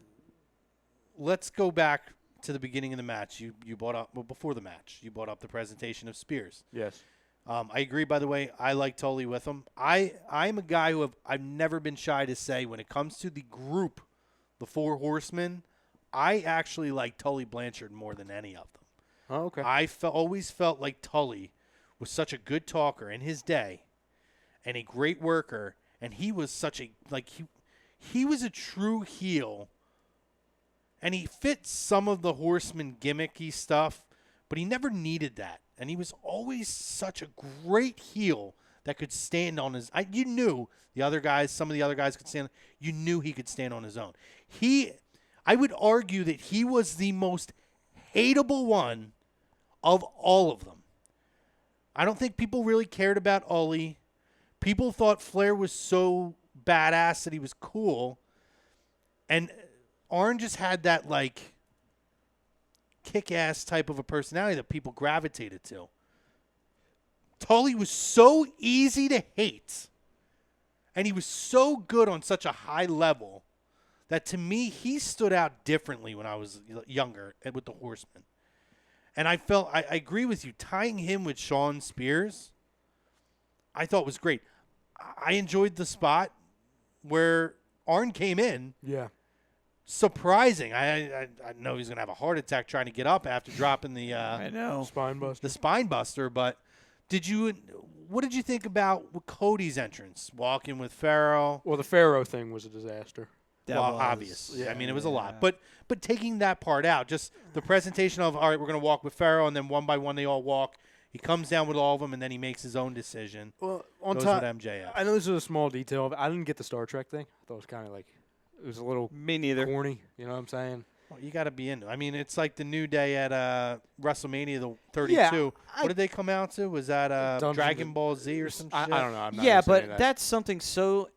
go back to the beginning of the match. You brought up before the match. You brought up the presentation of Spears. Yes. I agree. By the way, I like Tully with him. I'm a guy who I've never been shy to say when it comes to the group, the Four Horsemen, I actually like Tully Blanchard more than any of them. Oh, okay. I always felt like Tully was such a good talker in his day, and a great worker, and he was such a he was a true heel, and he fit some of the Horseman gimmicky stuff, but he never needed that, and he was always such a great heel that could stand on his. You knew the other guys, some of the other guys could stand. You knew he could stand on his own. I would argue that he was the most hateable one of all of them. I don't think people really cared about Ollie. People thought Flair was so badass that he was cool. And Arn just had that, like, kick-ass type of a personality that people gravitated to. Tully was so easy to hate. And he was so good on such a high level that, to me, he stood out differently when I was younger with the Horsemen. And I agree with you. Tying him with Sean Spears, I thought was great. I enjoyed the spot where Arn came in. Yeah. Surprising. I know he's going to have a heart attack trying to get up after dropping the Spine buster. the spine buster. But what did you think about Cody's entrance? Walking with Pharaoh. Well, the Pharaoh thing was a disaster. Obvious. I mean, it was a lot. But taking that part out, just the presentation of, all right, we're going to walk with Pharaoh, and then one by one they all walk. He comes down with all of them, and then he makes his own decision. Well, on Goes top, with MJF. I know this is a small detail, but I didn't get the Star Trek thing. I thought it was kind of like, it was a little Me neither. corny. You know what I'm saying? Well, you got to be into it. I mean, it's like the New Day at WrestleMania the 32. Yeah, What did they come out to? Was that Dungeons Dragon and- Ball Z or some I shit? don't know. I'm not Yeah, listening to but that. that's something so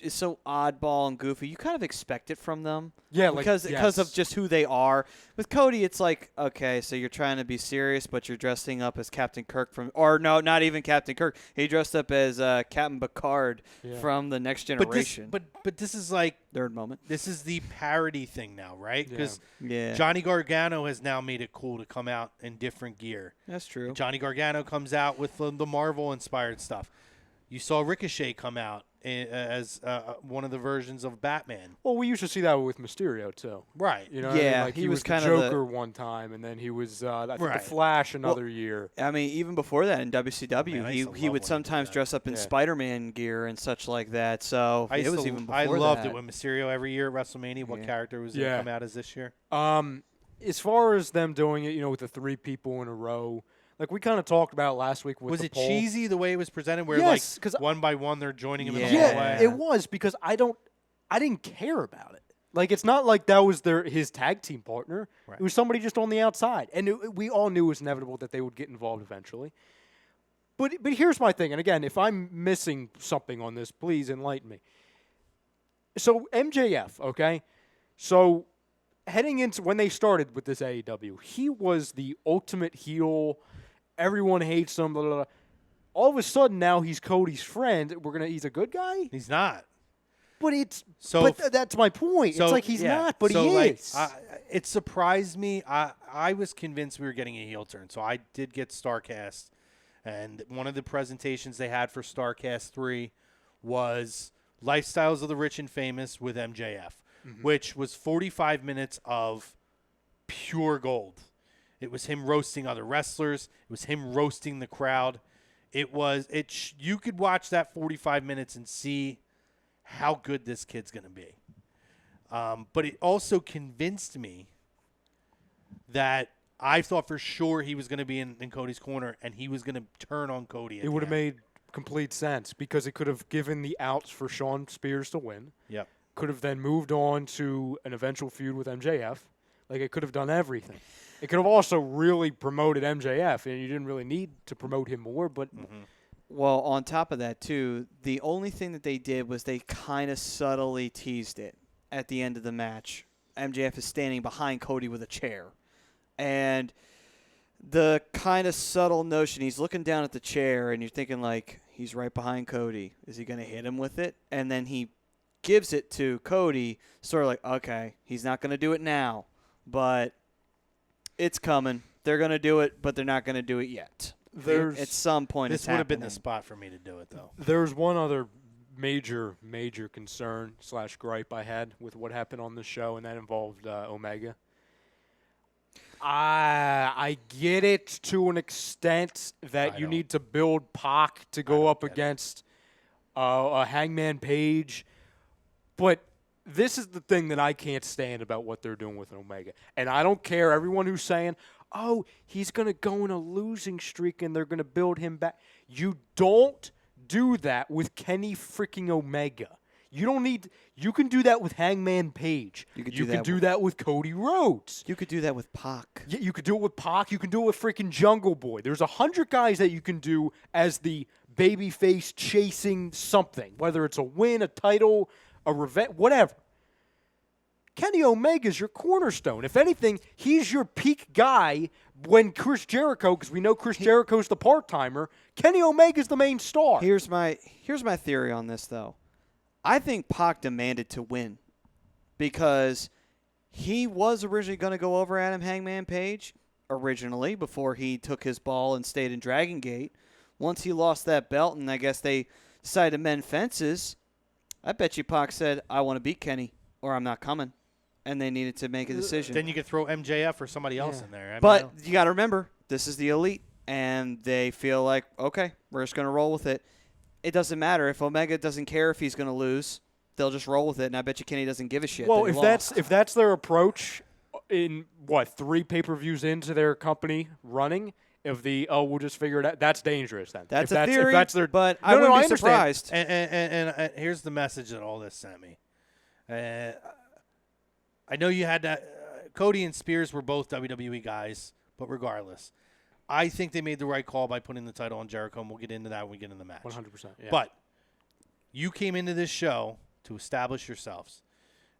so oddball and goofy. You kind of expect it from them. Yeah, like, because yes. of just who they are. With Cody, it's like, okay, so you're trying to be serious, but you're dressing up as Captain Kirk or no, not even Captain Kirk. He dressed up as Captain Picard from the Next Generation. But this is like Third moment. this is the parody thing now, right? Because Yeah, Johnny Gargano has now made it cool to come out in different gear. that's true. Johnny Gargano comes out with the Marvel-inspired stuff. You saw Ricochet come out as one of the versions of Batman. Well, we used to see that with Mysterio too. Right. You know, what I mean? Yeah, Like he he was was the kind of the- Joker one time, and then he was I think Right. the Flash another year. I mean, even before that in WCW, Man, I used to he love would when he did sometimes that. dress up in Yeah. Spider-Man gear and such like that. So it was even before I loved that. it when Mysterio every year at WrestleMania. What Yeah. character was going to Yeah. come out as this year? As far as them doing it, with the 3 people in a row, like we kind of talked about last week with Was the it poll. cheesy the way it was presented, where Yes, 'cause one by one they're joining him in the Yeah. hallway? Yeah, it was because I didn't care about it. Like it's not like that was his tag team partner. Right. It was somebody just on the outside, and we all knew it was inevitable that they would get involved eventually. But here's my thing, and again, if I'm missing something on this, please enlighten me. So MJF, okay, so heading into when they started with this AEW, he was the ultimate heel. Everyone hates him. Blah, blah, blah. All of a sudden now he's Cody's friend. He's a good guy. He's not. But that's my point. So, it's like he's yeah. not, but so, he like, is. It surprised me. I was convinced we were getting a heel turn, so I did get StarCast. And one of the presentations they had for StarCast 3 was Lifestyles of the Rich and Famous with MJF, which was 45 minutes of pure gold. It was him roasting other wrestlers. It was him roasting the crowd. You could watch that 45 minutes and see how good this kid's going to be. But it also convinced me that I thought for sure he was going to be in Cody's corner and he was going to turn on Cody. It would have made complete sense because it could have given the outs for Shawn Spears to win. Yep. Could have then moved on to an eventual feud with MJF. Like it could have done everything. It could have also really promoted MJF, and you didn't really need to promote him more. But Well, on top of that, too, the only thing that they did was they kind of subtly teased it at the end of the match. MJF is standing behind Cody with a chair. And the kind of subtle notion, he's looking down at the chair, and you're thinking, like, he's right behind Cody. Is he going to hit him with it? And then he gives it to Cody, sort of like, okay, he's not going to do it now, but it's coming. They're going to do it, but they're not going to do it yet. At some point, This it's would have been the happening. spot for me to do it, though. there's one other major concern / gripe I had with what happened on the show, and that involved Omega. I get it to an extent that you need to build Pac to go up against a Hangman Page, but this is the thing that I can't stand about what they're doing with Omega. And I don't care, everyone who's saying, oh, he's going to go in a losing streak and they're going to build him back. You don't do that with Kenny freaking Omega. You don't need. You can do that with Hangman Page. You could do that with Cody Rhodes. You could do that with Pac. You could do it with Pac. You can do it with freaking Jungle Boy. There's 100 guys that you can do as the babyface chasing something, whether it's a win, a title, a revenge, whatever. Kenny Omega's your cornerstone. If anything, he's your peak guy when Chris Jericho, because we know Chris Jericho's the part-timer, Kenny Omega's the main star. Here's my theory on this, though. I think Pac demanded to win because he was originally going to go over Adam Hangman Page originally before he took his ball and stayed in Dragon Gate. Once he lost that belt and I guess they decided to mend fences, I bet you Pac said, I want to beat Kenny or I'm not coming. And they needed to make a decision. Then you could throw MJF or somebody else in there. But you got to remember, this is the Elite, and they feel like, okay, we're just going to roll with it. It doesn't matter. If Omega doesn't care if he's going to lose, they'll just roll with it, and I bet you Kenny doesn't give a shit. Well, that he if that's their approach in, 3 pay-per-views into their company running, we'll just figure it out, that's dangerous then. That's if a theory, if that's their, but I wouldn't be surprised. And here's the message that all this sent me. I know you had that. Cody and Spears were both WWE guys, but regardless, I think they made the right call by putting the title on Jericho, and we'll get into that when we get in the match. 100%. Yeah. But you came into this show to establish yourselves,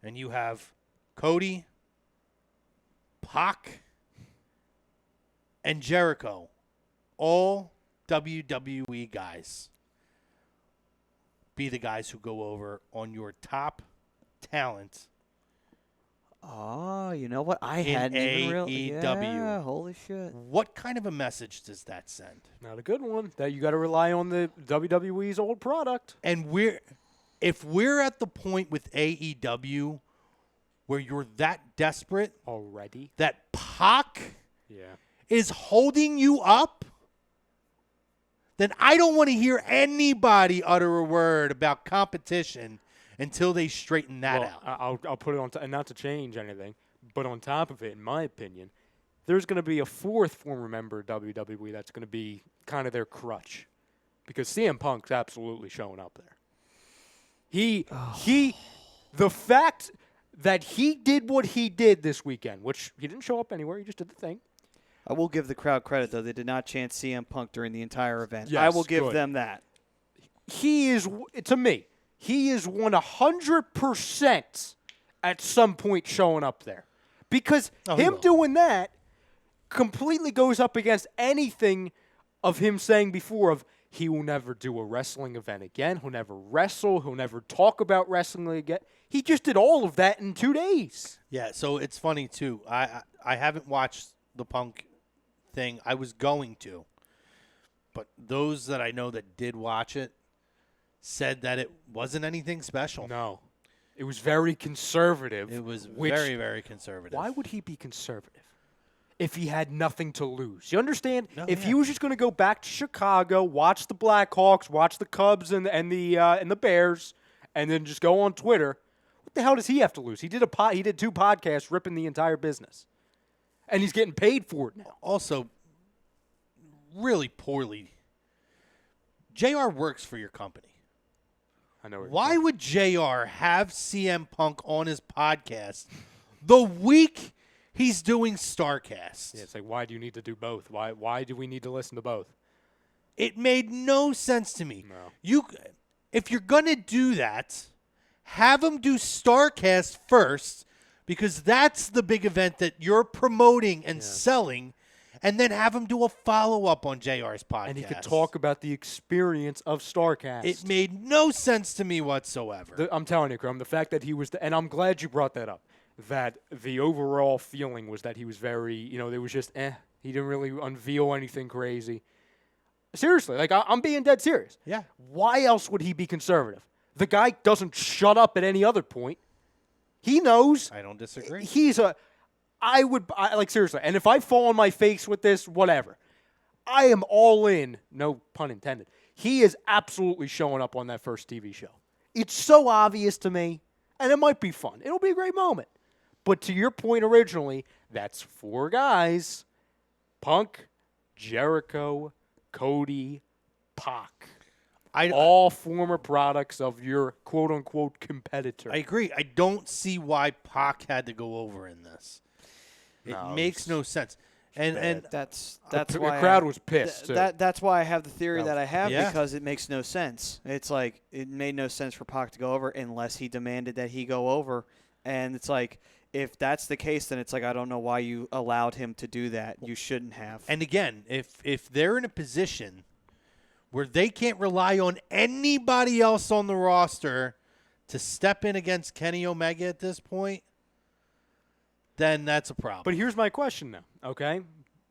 and you have Cody, Pac, and Jericho, all WWE guys. Be the guys who go over on your top talent Oh, you know what? I In hadn't even AEW. Yeah, holy shit. What kind of a message does that send? Not a good one. That you got to rely on the WWE's old product. And if we're at the point with AEW where you're that desperate Already? that Pac Yeah. is holding you up, then I don't want to hear anybody utter a word about competition until they straighten that Well, out. I'll put it on, and not to change anything, but on top of it, in my opinion, there's going to be a fourth former member of WWE that's going to be kind of their crutch, because CM Punk's absolutely showing up there. The fact that he did what he did this weekend, which he didn't show up anywhere, he just did the thing. I will give the crowd credit, though. They did not chant CM Punk during the entire event. I Yes, will give good. them that. He is, to me, he is 100% at some point showing up there. Because he him will. doing that completely goes up against anything of him saying before of he will never do a wrestling event again. He'll never wrestle. He'll never talk about wrestling again. He just did all of that in 2 days. Yeah, so it's funny, too. I haven't watched the Punk thing. I was going to. But those that I know that did watch it said that it wasn't anything special. No. It was very conservative. It was which- very, very conservative. Why would he be conservative if he had nothing to lose? You understand? No, if he yeah. was just going to go back to Chicago, watch the Blackhawks, watch the Cubs and the Bears, and then just go on Twitter, what the hell does he have to lose? He did he did 2 podcasts ripping the entire business, and he's getting paid for it now. Also, really poorly. JR works for your company. I know. Why would JR have CM Punk on his podcast the week he's doing StarCast? Yeah, it's like, why do you need to do both? Why do we need to listen to both? It made no sense to me. No. If you're going to do that, have him do StarCast first, because that's the big event that you're promoting and selling, and then have him do a follow-up on JR's podcast. And he could talk about the experience of StarCast. It made no sense to me whatsoever. I'm telling you, Crum, the fact that he was, and I'm glad you brought that up, that the overall feeling was that he was very, there was just, he didn't really unveil anything crazy. Seriously, like, I'm being dead serious. Yeah. Why else would he be conservative? The guy doesn't shut up at any other point. He knows. I don't disagree. Like, seriously, and if I fall on my face with this, whatever. I am all in, no pun intended. He is absolutely showing up on that first TV show. It's so obvious to me, and it might be fun. It'll be a great moment. But to your point originally, that's 4 guys. Punk, Jericho, Cody, Pac. All former products of your quote-unquote competitor. I agree. I don't see why Pac had to go over in this. It makes no sense. And That's the why crowd was pissed, too. That's why I have the theory that I have, Yeah. because it makes no sense. It's like it made no sense for Pac to go over unless he demanded that he go over, and it's like if that's the case, then it's like I don't know why you allowed him to do that. You shouldn't have. And again, if they're in a position where they can't rely on anybody else on the roster to step in against Kenny Omega at this point, then that's a problem. But here's my question now, okay?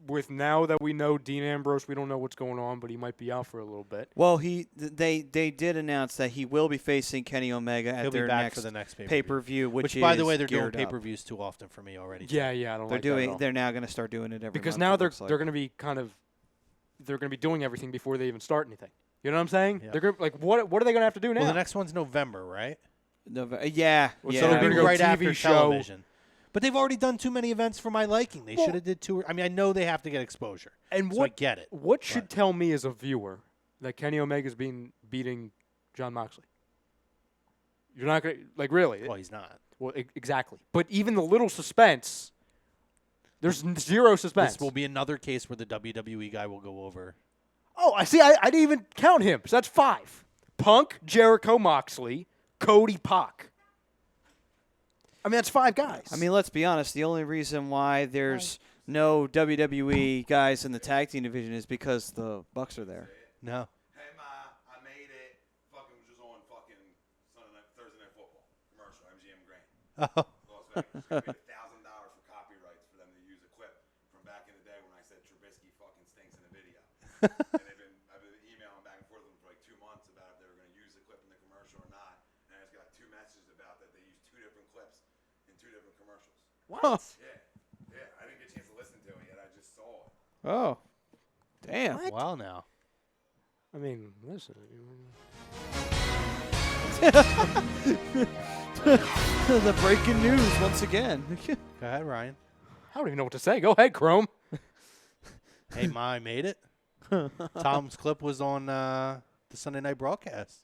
With now that we know Dean Ambrose, we don't know what's going on, but he might be out for a little bit. Well, they did announce that he will be facing Kenny Omega at He'll be their back next for the next pay-per-view. pay-per-view, which by the is way, they're doing geared up. pay-per-views too often for me already. Yeah, I don't They're like that at doing. all. They're now going to start doing it every Because month, now it they're looks like. going to be they're going to be doing everything before they even start anything. You know what I'm saying? Yeah. They're gonna, like what are they going to have to do now? Well, the next one's November, right? Yeah. Well, yeah. so they're Maybe gonna go right TV after show. television. But they've already done too many events for my liking. They Well- should have did 2. I mean, I know they have to get exposure. And so I get it. What should tell me as a viewer that Kenny Omega's beating John Moxley? You're not going to really. Well, he's not. Well, exactly. But even the little suspense, there's zero suspense. This will be another case where the WWE guy will go over. Oh, I see. I didn't even count him. So that's 5. Punk, Jericho, Moxley, Cody, Pac. I mean, that's 5 guys. I mean, let's be honest. The only reason why there's no WWE guys in the tag team division is because the Bucks are there. No. Hey, Ma, I made it. Fucking was just on fucking Thursday Night Football commercial, MGM Grand. Oh. Las $1,000 for copyrights for them to use a clip from back in the day when I said Trubisky fucking stinks in a video. And I've been emailing back and forth with them for like 2 months about if they were going to use the clip in the commercial or not. And I just got 2 messages about that they used 2 different clips in 2 different commercials. What? Yeah, I didn't get a chance to listen to it yet. I just saw it. Oh, damn. Wow, now. I mean, listen. The breaking news once again. Go ahead, Ryan. I don't even know what to say. Go ahead, Chrome. Hey, Ma, I made it. Tom's clip was on the Sunday night broadcast.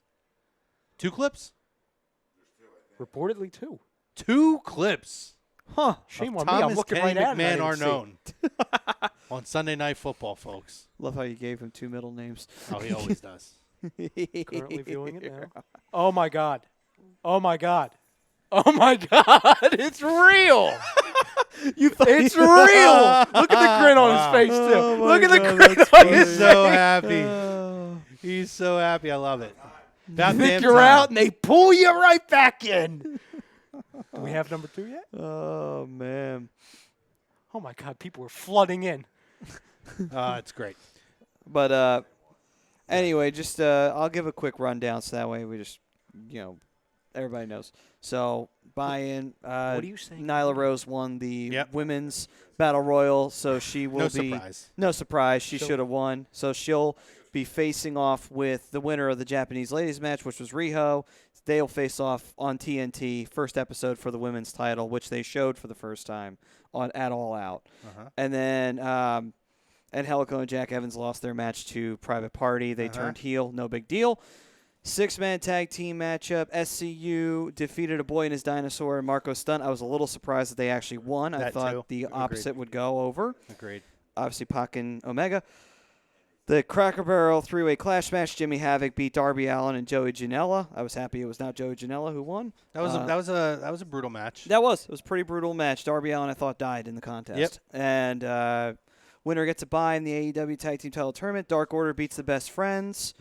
2 clips? Reportedly, too. 2 clips. Huh. Shame of on me. I'm Thomas looking Kenny right at it. I McMahon didn't are see. known on Sunday Night Football, folks. Love how you gave him 2 middle names. Oh, he always does. Currently viewing it now. Oh, my God. Oh, my God. Oh, my God. It's real. It's real. Look at the grin on his face, too. Oh my Look at the God, grin that's on He's his so face. happy. He's so happy. I love it. About You think damn you're time. out, and they pull you right back in. Do we have number 2 yet? Oh, man. Oh, my God. People are flooding in. It's great. But anyway, just I'll give a quick rundown so that way we just, everybody knows. So, buy-in. What are you saying? Nyla Rose won the Yep. women's battle royal, so she will No be surprise. no surprise. She should have won, so she'll be facing off with the winner of the Japanese ladies match, which was Riho. They'll face off on TNT, first episode for the women's title, which they showed for the first time at All Out. And then Angelico and Jack Evans lost their match to Private Party. They turned heel, no big deal. 6-man tag team matchup. SCU defeated a boy and his dinosaur and Marco Stunt. I was a little surprised that they actually won. I That thought too. the Agreed. opposite would go over. Agreed. Obviously, Pac and Omega. The Cracker Barrel 3-way clash match. Jimmy Havoc beat Darby Allin and Joey Janela. I was happy it was not Joey Janela who won. That was a brutal match. It was a pretty brutal match. Darby Allin, I thought, died in the contest. Yep. And winner gets a bye in the AEW Tag Team Title Tournament. Dark Order beats the Best Friends.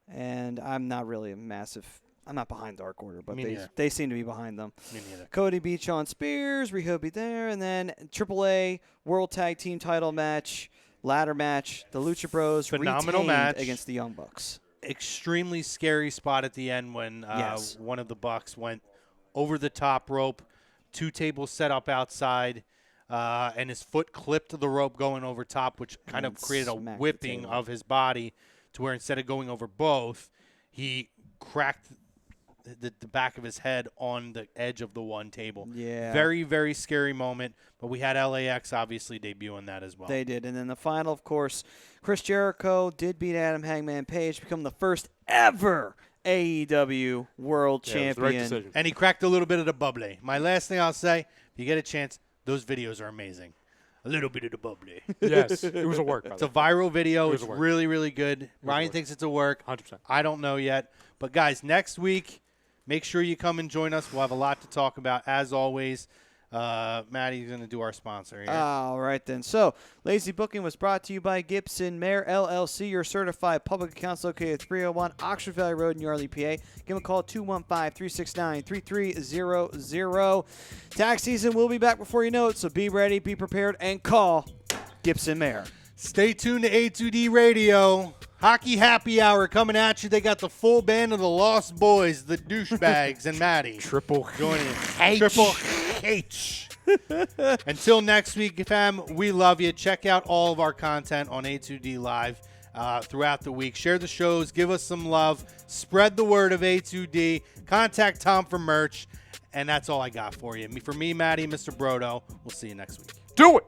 And I'm not really I'm not behind Dark Order, but Me neither. they seem to be behind them. Me neither. Cody beat Shawn Spears. Riho beat there. And then AAA World Tag Team Title match. Ladder match, the Lucha Bros Phenomenal retained match against the Young Bucks. Extremely scary spot at the end when Yes. one of the Bucks went over the top rope, 2 tables set up outside, and his foot clipped the rope going over top, which kind of And created a smacked the whipping table. of his body to where instead of going over both, he cracked the back of his head on the edge of the one table. Yeah. Very, very scary moment, but we had LAX obviously debuting that as well. They did. And then the final, of course, Chris Jericho did beat Adam Hangman Page, become the first ever AEW World Yeah, it was the right Champion. decision. And he cracked a little bit of the bubbly. My last thing I'll say, if you get a chance, those videos are amazing. A little bit of the bubbly. Yes, it was a work. By It's the a way. viral video. It was It's a work. really, really good. Ryan work. thinks it's a work. 100%. I don't know yet. But, guys, next week, make sure you come and join us. We'll have a lot to talk about, as always. Maddie's going to do our sponsor here. All right, then. So, Lazy Booking was brought to you by Gibson Mayer LLC, your certified public accounts located at 301 Oxford Valley Road in Yardley, PA. Give them a call, 215-369-3300. Tax season will be back before you know it, so be ready, be prepared, and call Gibson Mayer. Stay tuned to A2D Radio. Hockey Happy Hour coming at you. They got the full band of the Lost Boys, the Douchebags, and Maddie. Triple Joining H. Triple H. Until next week, fam, we love you. Check out all of our content on A2D Live throughout the week. Share the shows. Give us some love. Spread the word of A2D. Contact Tom for merch. And that's all I got for you. For me, Maddie, Mr. Brodo. We'll see you next week. Do it.